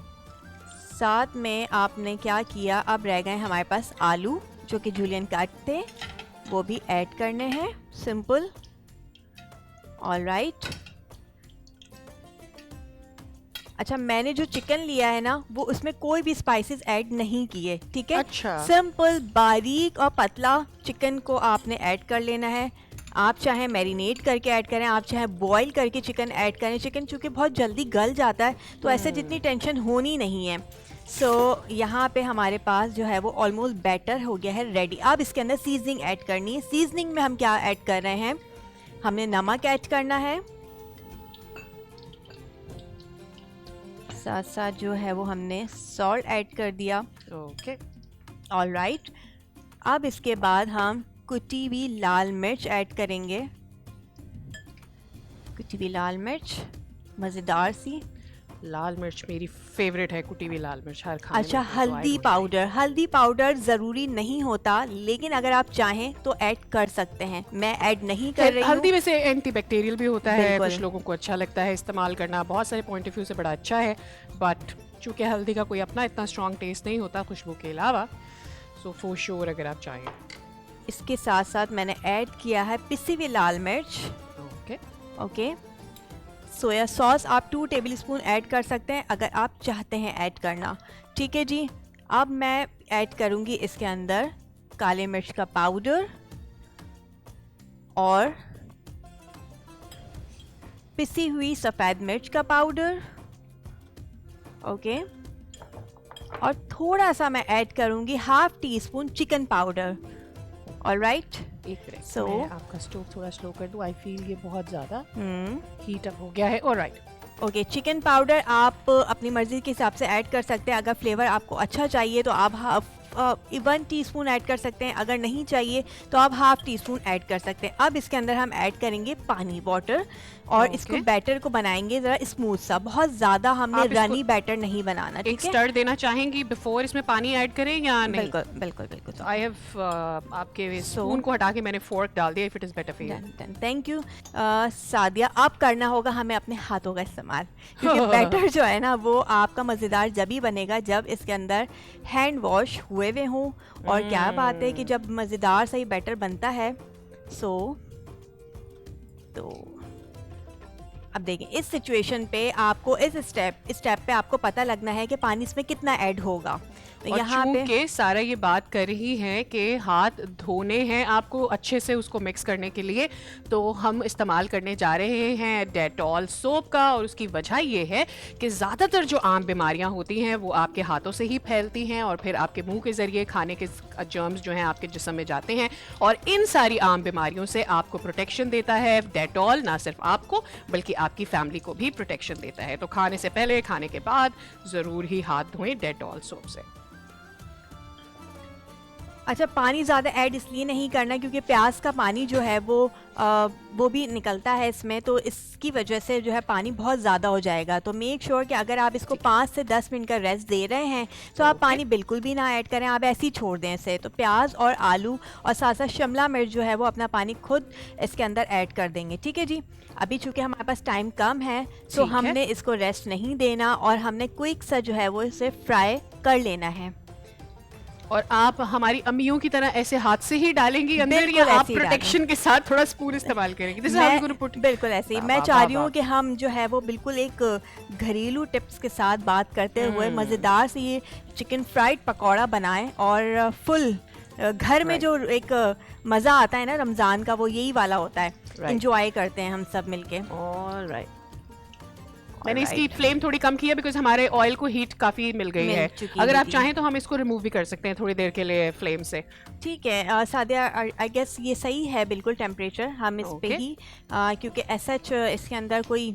S14: साथ में आपने क्या किया, अब रह गए हमारे पास आलू जो कि जूलियन काट थे, वो भी ऐड करने हैं, सिंपल। ऑलराइट, अच्छा, मैंने जो चिकन लिया है ना वो उसमें कोई भी स्पाइसेस ऐड नहीं किए, ठीक है।
S13: अच्छा,
S14: सिंपल बारीक और पतला चिकन को आपने ऐड कर लेना है। आप चाहे मैरिनेट करके ऐड करें, आप चाहे बॉईल करके चिकन ऐड करें। चिकन चूँकि बहुत जल्दी गल जाता है तो ऐसे जितनी टेंशन होनी नहीं है। सो यहाँ पे हमारे पास जो है वो ऑलमोस्ट बैटर हो गया है रेडी। अब इसके अंदर सीजनिंग ऐड करनी है। सीजनिंग में हम क्या ऐड कर रहे हैं, हमने नमक ऐड करना है, साथ साथ जो है वो हमने सॉल्ट ऐड कर दिया।
S13: Okay,
S14: alright. अब इसके बाद हम कुटी हुई लाल मिर्च ऐड करेंगे, कुटी हुई लाल मिर्च, मज़ेदार सी।
S13: लाल मिर्च मेरी फेवरेट है, कुटी हुई लाल मिर्च हर खाने
S14: अच्छा,
S13: में।
S14: हल्दी पाउडर, हल्दी पाउडर ज़रूरी नहीं होता लेकिन अगर आप चाहें तो ऐड कर सकते हैं, मैं ऐड नहीं कर रही हूँ।
S13: हल्दी वैसे एंटी बैक्टीरियल भी होता है, कुछ लोगों को अच्छा लगता है इस्तेमाल करना, बहुत सारे पॉइंट ऑफ व्यू से बड़ा अच्छा है, बट चूँकि हल्दी का कोई अपना इतना स्ट्रॉन्ग टेस्ट नहीं होता खुशबू के अलावा, सो फॉर श्योर अगर आप चाहें।
S14: इसके साथ साथ मैंने ऐड किया है पिसी हुई लाल मिर्च,
S13: ओके
S14: ओके। सोया सॉस आप 2 टेबलस्पून ऐड कर सकते हैं अगर आप चाहते हैं ऐड करना, ठीक है जी। अब मैं ऐड करूँगी इसके अंदर काले मिर्च का पाउडर और पिसी हुई सफ़ेद मिर्च का पाउडर, ओके। और थोड़ा सा मैं ऐड करूँगी half tea spoon chicken powder. Alright,
S13: एक मिनट,
S14: So-
S13: मैं आपका स्टोव थोड़ा स्लो कर दूं। आई फील ये बहुत ज़्यादा हीट अप हो गया है। ऑलराइट,
S14: ओके, चिकन पाउडर आप अपनी मर्ज़ी के हिसाब से ऐड कर सकते हैं। अगर फ्लेवर आपको अच्छा चाहिए तो आप हाफ 1 टीस्पून ऐड कर सकते हैं, अगर नहीं चाहिए तो आप हाफ टी स्पून ऐड कर सकते हैं। अब इसके अंदर हम ऐड करेंगे पानी, वाटर, और इसको बैटर को बनाएंगे ज़रा स्मूथ सा। बहुत ज़्यादा हमने
S13: आप इसको
S14: रनी बैटर नहीं बनाना,
S13: एक
S14: ठीक है?
S13: स्टर देना चाहेंगी बिफोर इसमें पानी ऐड करें या नहीं?
S14: बिल्कुल बिल्कुल बिल्कुल।
S13: आई हैव आपके स्पून को हटा के मैंने फोर्क डाल दिया, if it is better for you.
S14: Thank you Sadia. अब करना होगा हमें अपने हाथों का इस्तेमाल, क्योंकि बैटर जो है ना वो आपका मज़ेदार जब ही बनेगा जब इसके अंदर हैंड वॉश हुए हुए हों। और क्या बात है कि जब मज़ेदार सही बैटर बनता है तो अब देखें इस सिचुएशन पे आपको इस स्टेप पे आपको पता लगना है कि पानी इसमें कितना ऐड होगा। तो
S13: और
S14: यहाँ पे
S13: चूंकि सारा ये बात कर रही है कि हाथ धोने हैं आपको अच्छे से उसको मिक्स करने के लिए, तो हम इस्तेमाल करने जा रहे हैं डेटॉल सोप का। और उसकी वजह ये है कि ज़्यादातर जो आम बीमारियां होती हैं वो आपके हाथों से ही फैलती हैं और फिर आपके मुंह के ज़रिए खाने के जर्म्स जो हैं आपके जिस्म में जाते हैं, और इन सारी आम बीमारियों से आपको प्रोटेक्शन देता है डेटॉल। ना सिर्फ आपको बल्कि आपकी फैमिली को भी प्रोटेक्शन देता है। तो खाने से पहले, खाने के बाद ज़रूर ही हाथ धोएं डेटॉल सोप से।
S14: अच्छा, पानी ज़्यादा ऐड इसलिए नहीं करना क्योंकि प्याज का पानी जो है वो भी निकलता है इसमें, तो इसकी वजह से जो है पानी बहुत ज़्यादा हो जाएगा। तो मेक श्योर कि अगर आप इसको 5 से 10 मिनट का रेस्ट दे रहे हैं तो आप पानी बिल्कुल भी ना ऐड करें, आप ऐसे ही छोड़ दें इसे। तो प्याज और आलू और साथ साथ शिमला मिर्च जो है वो अपना पानी खुद इसके अंदर ऐड कर देंगे, ठीक है जी। अभी चूँकि हमारे पास टाइम कम है तो हमने इसको रेस्ट नहीं देना और हमने क्विक सा जो है वो इसे फ्राई कर लेना है।
S13: और आप हमारी अम्मियों की तरह ऐसे हाथ से ही डालेंगी अंदर, या आप प्रोटेक्शन के साथ थोड़ा स्पून इस्तेमाल करेंगी? This is how we're going to put-
S14: बिल्कुल ऐसे ही मैं चाह रही हूँ कि हम जो है वो बिल्कुल एक घरेलू टिप्स के साथ बात करते हुए मज़ेदार से ये चिकन फ्राइड पकौड़ा बनाएं और फुल घर में जो एक मज़ा आता है ना रमज़ान का, वो यही वाला होता है। इंजॉय करते हैं हम सब मिलके।
S13: ऑलराइट, मैंने इसकी फ्लेम थोड़ी कम की है बिकॉज हमारे ऑयल को हीट काफ़ी मिल गई है। अगर आप चाहें तो हम इसको रिमूव भी कर सकते हैं थोड़ी देर के लिए फ्लेम से।
S14: ठीक है सादिया, आई गेस ये सही है बिल्कुल टेम्परेचर। हम इस पे ही क्योंकि ऐसा इसके अंदर कोई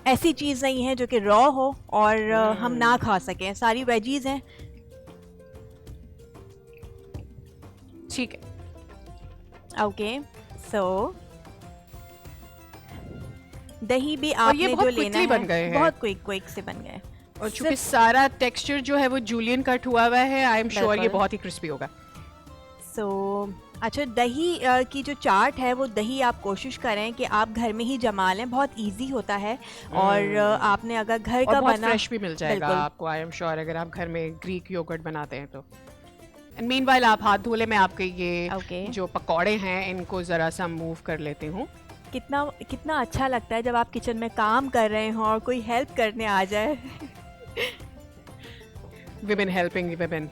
S14: ऐसी चीज़ नहीं है जो कि रॉ हो और हम ना खा सकें, सारी वेजीज हैं।
S13: ठीक है,
S14: ओके, सो दही भी आपने जो लेना है
S13: बन गए हैं।
S14: बहुत क्विक से बन गए।
S13: और चूंकि सारा टेक्सचर जो है वो जूलियन कट हुआ हुआ है, आई एम श्योर ये बहुत ही क्रिस्पी होगा।
S14: सो अच्छा, दही की जो चाट है वो दही आप कोशिश करें कि आप घर में ही जमा लें, बहुत इजी होता है। और आपने अगर घर का बना
S13: फ्रेश भी मिल जाएगा आपको, आई एम श्योर, अगर आप घर में ग्रीक योगर्ट बनाते हैं तो। एंड मीनवाइल आप हाथ धो ले, मैं आपके ये जो पकौड़े हैं इनको जरा सा मूव कर लेती हूँ।
S14: कितना अच्छा लगता है जब आप किचन में काम कर रहे हो और कोई हेल्प करने आ जाए।
S13: Women helping women.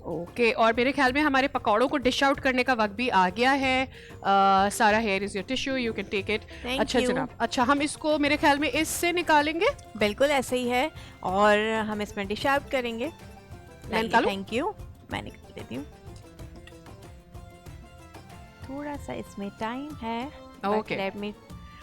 S13: ओके, और मेरे ख्याल में हमारे पकौड़ों को डिश आउट करने का वक्त भी आ गया है। Sara, here is your tissue, you can take it. अच्छा जनाब, अच्छा हम इसको मेरे ख्याल में इससे निकालेंगे।
S14: बिल्कुल ऐसे ही है और हम इसमें डिश आउट करेंगे। थैंक यू, मैं निकाल देती हूँ। थोड़ा सा इसमें टाइम है।
S13: ओके,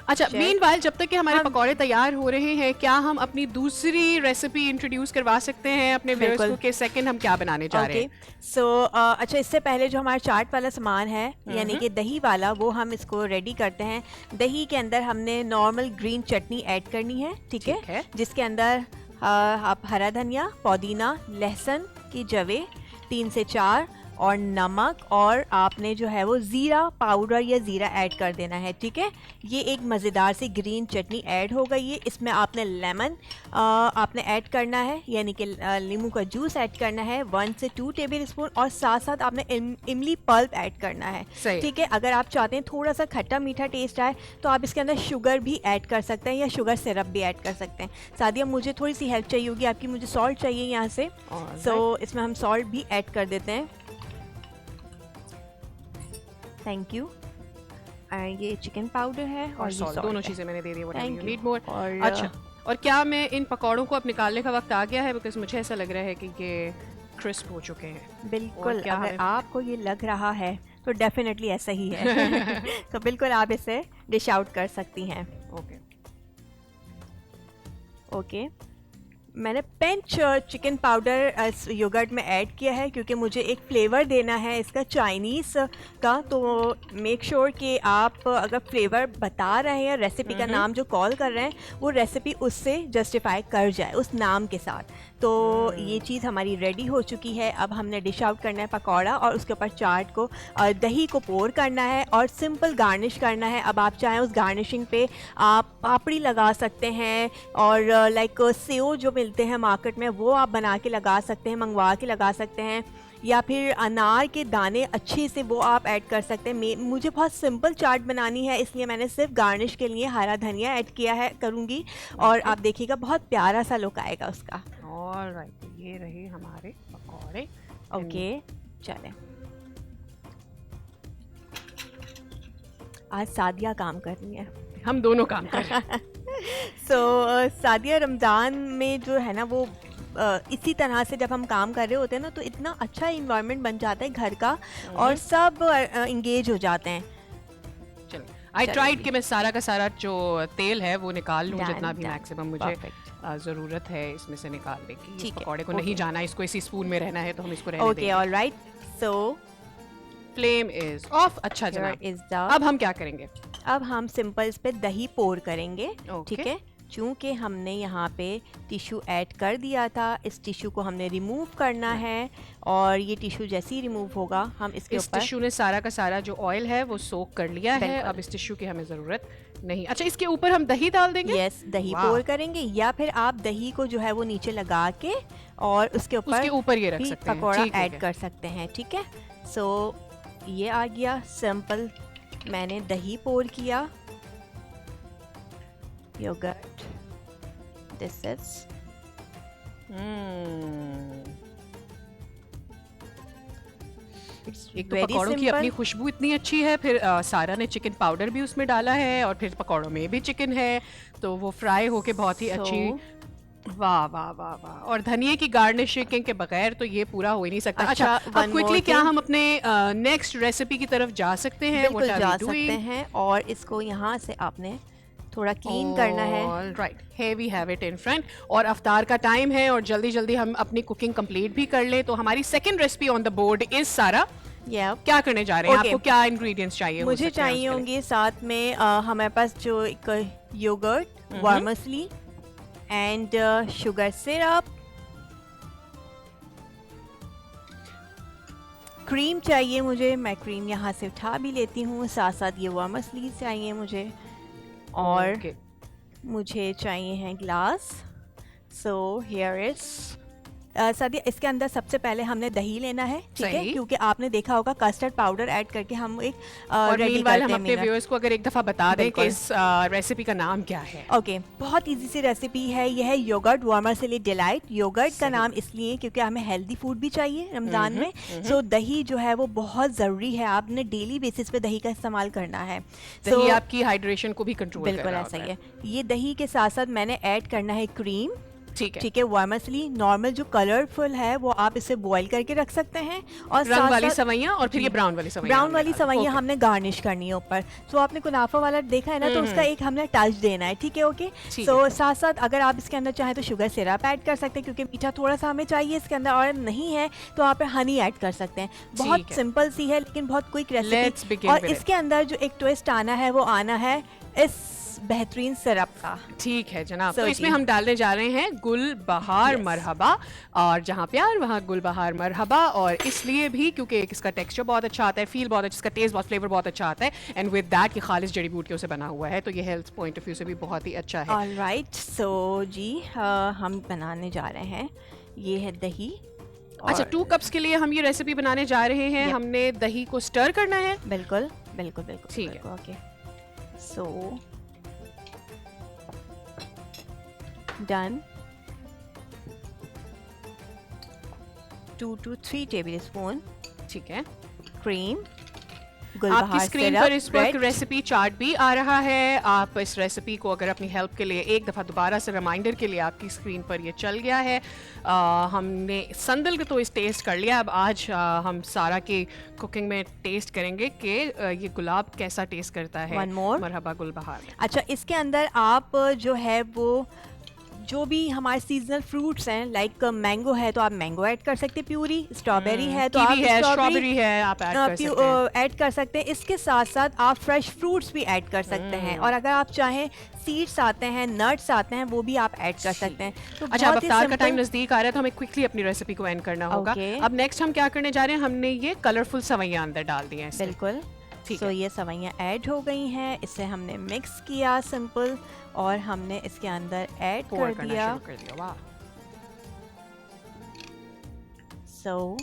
S13: अच्छा मीनवाइल जब तक कि हमारे पकौड़े तैयार हो रहे हैं, क्या हम अपनी दूसरी रेसिपी इंट्रोड्यूस करवा सकते हैं अपने व्यूअर्स को कि सेकंड हम क्या बनाने जा रहे हैं?
S14: सो अच्छा, इससे पहले जो हमारा चाट वाला सामान है यानी कि दही वाला, वो हम इसको रेडी करते हैं। दही के अंदर हमने नॉर्मल ग्रीन चटनी ऐड करनी है, ठीक है, जिसके अंदर आप हरा धनिया, पुदीना, लहसुन की जवे 3 से 4 और नमक, और आपने जो है वो ज़ीरा पाउडर या ज़ीरा ऐड कर देना है, ठीक है। ये एक मज़ेदार सी ग्रीन चटनी ऐड हो गई है। इसमें आपने लेमन आपने ऐड करना है, यानी कि नींबू का जूस ऐड करना है 1 से 2 टेबल स्पून, और साथ साथ आपने इमली पल्प ऐड करना है, ठीक है। अगर आप चाहते हैं थोड़ा सा खट्टा मीठा टेस्ट आए तो आप इसके अंदर शुगर भी ऐड कर सकते हैं या शुगर सिरप भी ऐड कर सकते हैं। सादिया, मुझे थोड़ी सी हेल्प चाहिए होगी आपकी, मुझे सॉल्ट चाहिए यहाँ से। सो इसमें हम सॉल्ट भी ऐड कर देते हैं। Thank you. ये चिकन पाउडर है
S13: और
S14: ये
S13: सॉल्ट,
S14: salt
S13: दोनों
S14: है।
S13: चीज़ें मैंने दे दी, whatever
S14: Thank
S13: you
S14: you.
S13: Need more.
S14: और
S13: अच्छा, और क्या मैं इन पकौड़ों को अब निकालने का वक्त आ गया है? बिकॉज मुझे ऐसा लग रहा है कि ये क्रिस्प हो चुके हैं।
S14: बिल्कुल,
S13: और क्या
S14: अगर
S13: हमें-
S14: आपको ये लग रहा है तो डेफिनेटली ऐसा ही है। तो बिल्कुल आप इसे डिश आउट कर सकती हैं।
S13: ओके
S14: ओके, मैंने पिंच चिकन पाउडर इस योगर्ट में ऐड किया है क्योंकि मुझे एक फ्लेवर देना है इसका चाइनीज़ का। तो मेक श्योर कि आप अगर फ्लेवर बता रहे हैं, रेसिपी का नाम जो कॉल कर रहे हैं, वो रेसिपी उससे जस्टिफाई कर जाए उस नाम के साथ। तो ये चीज़ हमारी रेडी हो चुकी है। अब हमने डिश आउट करना है पकौड़ा और उसके ऊपर चाट को दही को पोर करना है और सिंपल गार्निश करना है। अब आप चाहें उस गार्निशिंग पे आप पापड़ी लगा सकते हैं और लाइक सेव जो मिलते हैं मार्केट में वो आप बना के लगा सकते हैं, मंगवा के लगा सकते हैं, या फिर अनार के दाने अच्छे से वो आप ऐड कर सकते हैं। मुझे बहुत सिंपल चाट बनानी है इसलिए मैंने सिर्फ गार्निश के लिए हरा धनिया ऐड किया है करूँगी और आप देखिएगा बहुत प्यारा सा लुक आएगा उसका।
S13: ऑलराइट, ये रहे हमारे पकौड़े।
S14: ओके, चलें। आज सादिया काम कर रही है,
S13: हम दोनों काम कर रहे हैं।
S14: सादिया रमज़ान में जो है ना वो इसी तरह से जब हम काम कर रहे होते हैं ना तो इतना अच्छा इन्वायरमेंट बन जाता है घर का और सब इंगेज हो जाते हैं।
S13: चलिए, आई ट्राइड कि मैं सारा का सारा जो तेल है वो निकाल लूँ, जितना भी
S14: done.
S13: मैक्सिमम मुझे ज़रूरत है इसमें से निकालने की।
S14: ठीक है,
S13: पकौड़े को
S14: okay.
S13: नहीं जाना, इसको इसी स्पून में रहना है तो हम इसको रहने
S14: okay, alright. So
S13: flame is of. अच्छा जनाब, अब हम क्या करेंगे?
S14: अब हम सिंपल इस पे दही पोर करेंगे।
S13: Okay.
S14: ठीक है, चूँकि हमने यहाँ पे टिश्यू ऐड कर दिया था, इस टिश्यू को हमने रिमूव करना है और ये टिश्यू जैसे ही रिमूव होगा हम इसके
S13: इस
S14: ऊपर
S13: टिश्यू ने सारा का सारा जो ऑयल है वो सोक कर लिया है। अब इस टिश्यू की हमें ज़रूरत नहीं। अच्छा, इसके ऊपर हम दही डाल देंगे?
S14: यस, दही पोर करेंगे या फिर आप दही को जो है वो नीचे लगा के और उसके ऊपर
S13: ये रख सकते हैं,
S14: पकौड़ा
S13: ठीक है,
S14: ऐड कर सकते हैं। ठीक है, सो ये आ गया सिंपल, मैंने दही पोर किया, योगर्ट, दिस इज
S13: एक तो पकौड़ों की अपनी खुशबू इतनी अच्छी है, फिर सारा ने चिकन पाउडर भी उसमें डाला है और फिर पकौड़ों में भी चिकन है तो वो फ्राई होके बहुत ही अच्छी। वाह वाह वाह वाह, और धनिए की गार्निशिंग के बगैर तो ये पूरा हो ही नहीं सकता। अच्छा, अब क्विकली क्या हम अपने नेक्स्ट रेसिपी की तरफ जा सकते हैं?
S14: बिल्कुल जा सकते हैं और इसको यहाँ से आपने थोड़ा क्लीन करना है।
S13: Right, here we have it in front। और अफ्तार का टाइम है और जल्दी जल्दी हम अपनी कुकिंग कंप्लीट भी कर लें। तो हमारी second recipe on the board is सारा। क्या करने जा रहे हैं? आपको क्या इंग्रेडिएंट्स चाहिए?
S14: मुझे चाहिए होंगे साथ में हमारे पास जो एक yogurt, vermicelli and sugar syrup, cream चाहिए मुझे, मैं क्रीम यहाँ से उठा भी लेती हूँ, साथ साथ ये वर्मसली चाहिए मुझे और मुझे चाहिए हैं glass. So here is Sadia, इसके अंदर सबसे पहले हमने दही लेना है, ठीक है, क्योंकि आपने देखा होगा कस्टर्ड पाउडर ऐड करके हम एक रेडी करते हैं।
S13: हम अपने व्यूअर्स को अगर एक दफ़ा बता दें कि इस रेसिपी का नाम क्या है।
S14: ओके, बहुत इजी सी रेसिपी है। यह है योगर्ट वर्मसली डिलाइट। योगर्ट का नाम इसलिए क्योंकि हमें हेल्दी फूड भी चाहिए रमज़ान में, सो दही जो है वो बहुत ज़रूरी है, आपने डेली बेसिस पे दही का इस्तेमाल करना है।
S13: दही आपकी हाइड्रेशन को भी कंट्रोल कर
S14: बिल्कुल ऐसा ही है। ये दही के साथ साथ मैंने ऐड करना है क्रीम,
S13: ठीक है,
S14: वर्मसली नॉर्मल जो कलरफुल है वो आप इसे बॉईल करके रख सकते हैं और
S13: रंग वाली सवैयां और फिर ये ब्राउन वाली
S14: सवैयां हमने गार्निश करनी है ऊपर। सो आपने कुनाफा वाला देखा है ना, तो उसका एक हमने टच देना है, ठीक है। ओके, सो साथ साथ अगर आप इसके अंदर चाहें तो शुगर सिरप ऐड कर सकते हैं क्योंकि मीठा थोड़ा सा हमें चाहिए इसके अंदर, और नहीं है तो आप हनी ऐड कर सकते हैं। बहुत सिंपल सी है लेकिन बहुत क्विक रेसिपी, और इसके अंदर जो एक ट्विस्ट आना है वो आना है इस बेहतरीन सिरप का।
S13: ठीक है जनाब, तो इसमें हम डालने जा रहे हैं गुल बहार मरहबा, और जहाँ प्यार वहाँ गुल बहार मरहबा, और इसलिए भी क्योंकि इसका टेक्सचर बहुत अच्छा आता है, फील बहुत अच्छा, इसका टेस्ट बहुत, फ्लेवर बहुत अच्छा आता है, एंड विद दैट कि खालिस जड़ी बूटियों से बना हुआ है तो ये हेल्थ पॉइंट ऑफ व्यू से भी बहुत ही अच्छा है।
S14: ऑलराइट, सो जी हम बनाने जा रहे हैं, ये है दही।
S13: अच्छा, 2 कप्स के लिए हम ये रेसिपी बनाने जा रहे हैं। हमने दही को स्टर करना है।
S14: बिल्कुल बिल्कुल बिल्कुल,
S13: ठीक है।
S14: Okay, so done. 2 to 3 table spoon,
S13: ठीक है,
S14: क्रीम, गुलबहार
S13: स्क्रीन
S14: syrup,
S13: पर इस वक्त
S14: bread।
S13: रेसिपी चार्ट भी आ रहा है। आप इस रेसिपी को अगर अपनी हेल्प के लिए एक दफ़ा दोबारा से रिमाइंडर के लिए आपकी स्क्रीन पर ये चल गया है। हमने संदल को तो इस टेस्ट कर लिया, अब आज हम सारा की कुकिंग में टेस्ट करेंगे कि ये गुलाब कैसा टेस्ट करता है।
S14: One more।
S13: मरहबा गुलबहार।
S14: अच्छा, इसके अंदर आप जो है वो जो भी हमारे सीजनल फ्रूट्स हैं, लाइक मैंगो है तो आप मैंगो ऐड कर सकते हैं प्यूरी, स्ट्रॉबेरी है तो आप
S13: कीवी है, स्ट्रॉबेरी है, आप ऐड कर सकते हैं।
S14: ऐड कर सकते हैं। इसके साथ साथ आप फ्रेश फ्रूट्स भी ऐड कर सकते हैं, और अगर आप चाहें सीड्स आते हैं, नट्स आते हैं, वो भी आप ऐड कर सकते हैं। तो
S13: अच्छा, अब
S14: बहुत ही
S13: अफ्तार का
S14: simple-
S13: टाइम नज़दीक आ रहा है तो हमें क्विकली अपनी रेसिपी को एंड करना होगा। अब नेक्स्ट हम क्या करने जा रहे हैं, हमने ये कलरफुल सवैयाँ अंदर डाल दी हैं।
S14: बिल्कुल। तो ये सवैयाँ ऐड हो गई हैं, इसे हमने मिक्स किया सिंपल, और हमने इसके अंदर ऐड कर दिया।
S13: वाह।
S14: सो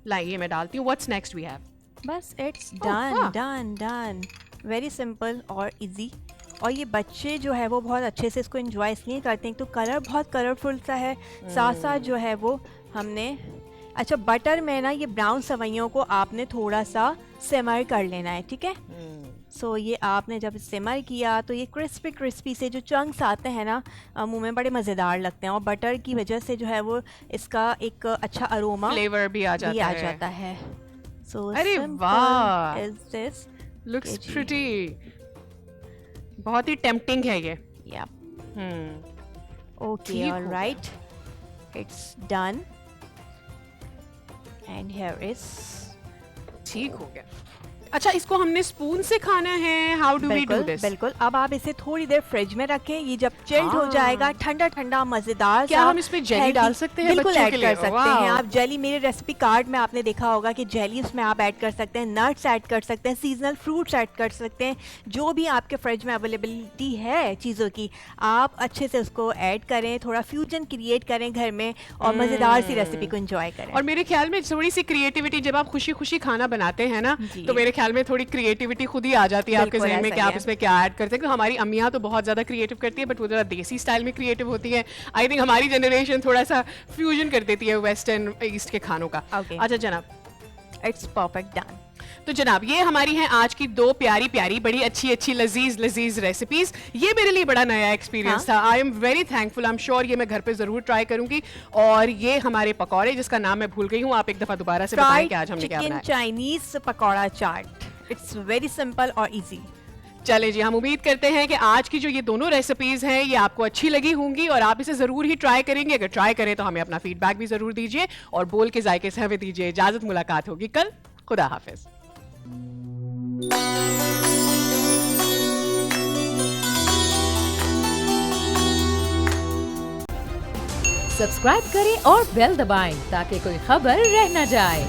S13: लाइए मैं डालती हूँ। What's next we have?
S14: बस it's done done done, very simple और इजी। और ये बच्चे जो है वो बहुत अच्छे से इसको एंजॉय इसलिए करते हैं, तो कलर बहुत कलरफुल सा है। साथ साथ जो है वो हमने, अच्छा बटर में ना ये ब्राउन सवैयों को आपने थोड़ा सा सिमर कर लेना है, ठीक है। सो ये आपने जब सिमर किया तो ये क्रिस्पी क्रिस्पी से जो चंक्स आते हैं ना मुंह में, बड़े मज़ेदार लगते हैं, और बटर की वजह से जो है वो इसका एक अच्छा अरोमा
S13: फ्लेवर भी आ जाता
S14: है। सो
S13: अरे वाह,
S14: इज दिस
S13: लुक्स प्रिटी, बहुत ही टेम्पटिंग है ये।
S14: Okay, alright, it's done, and here is,
S13: ठीक हो गया। अच्छा, इसको हमने स्पून से खाना है, how do we do this?
S14: बिल्कुल। अब आप इसे थोड़ी देर फ्रिज में रखें, ये जब चिल्ड हो जाएगा, ठंडा ठंडा मजेदार।
S13: क्या हम इसमें जेली डाल सकते हैं?
S14: बिल्कुल
S13: बच्चों
S14: ऐड
S13: के
S14: कर
S13: लिए?
S14: सकते हैं आप जेली। मेरे रेसिपी कार्ड में आपने देखा होगा कि जेली उसमें आप ऐड कर सकते हैं, नट्स ऐड कर सकते हैं, सीजनल फ्रूट्स ऐड कर सकते हैं, जो भी आपके फ्रिज में अवेलेबिलिटी है चीज़ों की, आप अच्छे से उसको ऐड करें, थोड़ा फ्यूजन क्रिएट करें घर में, और मज़ेदार सी रेसिपी को एंजॉय करें।
S13: और मेरे ख्याल में थोड़ी सी क्रिएटिविटी, जब आप खुशी खुशी खाना बनाते हैं ना, तो मेरे ख्याल में थोड़ी क्रिएटिविटी खुद ही आ जाती है आपके ज़हन में कि आप इसमें क्या ऐड करते हैं। तो हमारी अम्मियाँ तो बहुत ज़्यादा क्रिएटिव करती है, बट वो ज़रा देसी स्टाइल में क्रिएटिव होती है। आई थिंक हमारी जनरेशन थोड़ा सा फ्यूजन कर देती है वेस्टर्न ईस्ट के खानों का। अच्छा जनाब,
S14: इट्स परफेक्ट डन।
S13: तो जनाब, ये हमारी हैं आज की दो प्यारी प्यारी बड़ी अच्छी अच्छी लजीज रेसिपीज। ये मेरे लिए बड़ा नया एक्सपीरियंस था। I am very thankful. I am sure ये मैं घर पे जरूर ट्राई करूंगी। और ये हमारे पकौड़े, जिसका नाम मैं भूल गई हूँ, आप एक दफा दोबारा से बताएं कि आज हमने क्या बनाया।
S14: Chinese pakora chaat, it's very simple और इजी।
S13: चले जी, हम उम्मीद करते हैं कि आज की जो ये दोनों रेसिपीज हैं ये आपको अच्छी लगी होंगी और आप इसे जरूर ही ट्राई करेंगे। अगर ट्राई करें तो हमें अपना फीडबैक भी जरूर दीजिए और बोल के जायके से हमें दीजिए इजाजत। मुलाकात होगी कल। खुदा हाफिज।
S15: सब्सक्राइब करें और बेल दबाएं ताकि कोई खबर रह न जाए।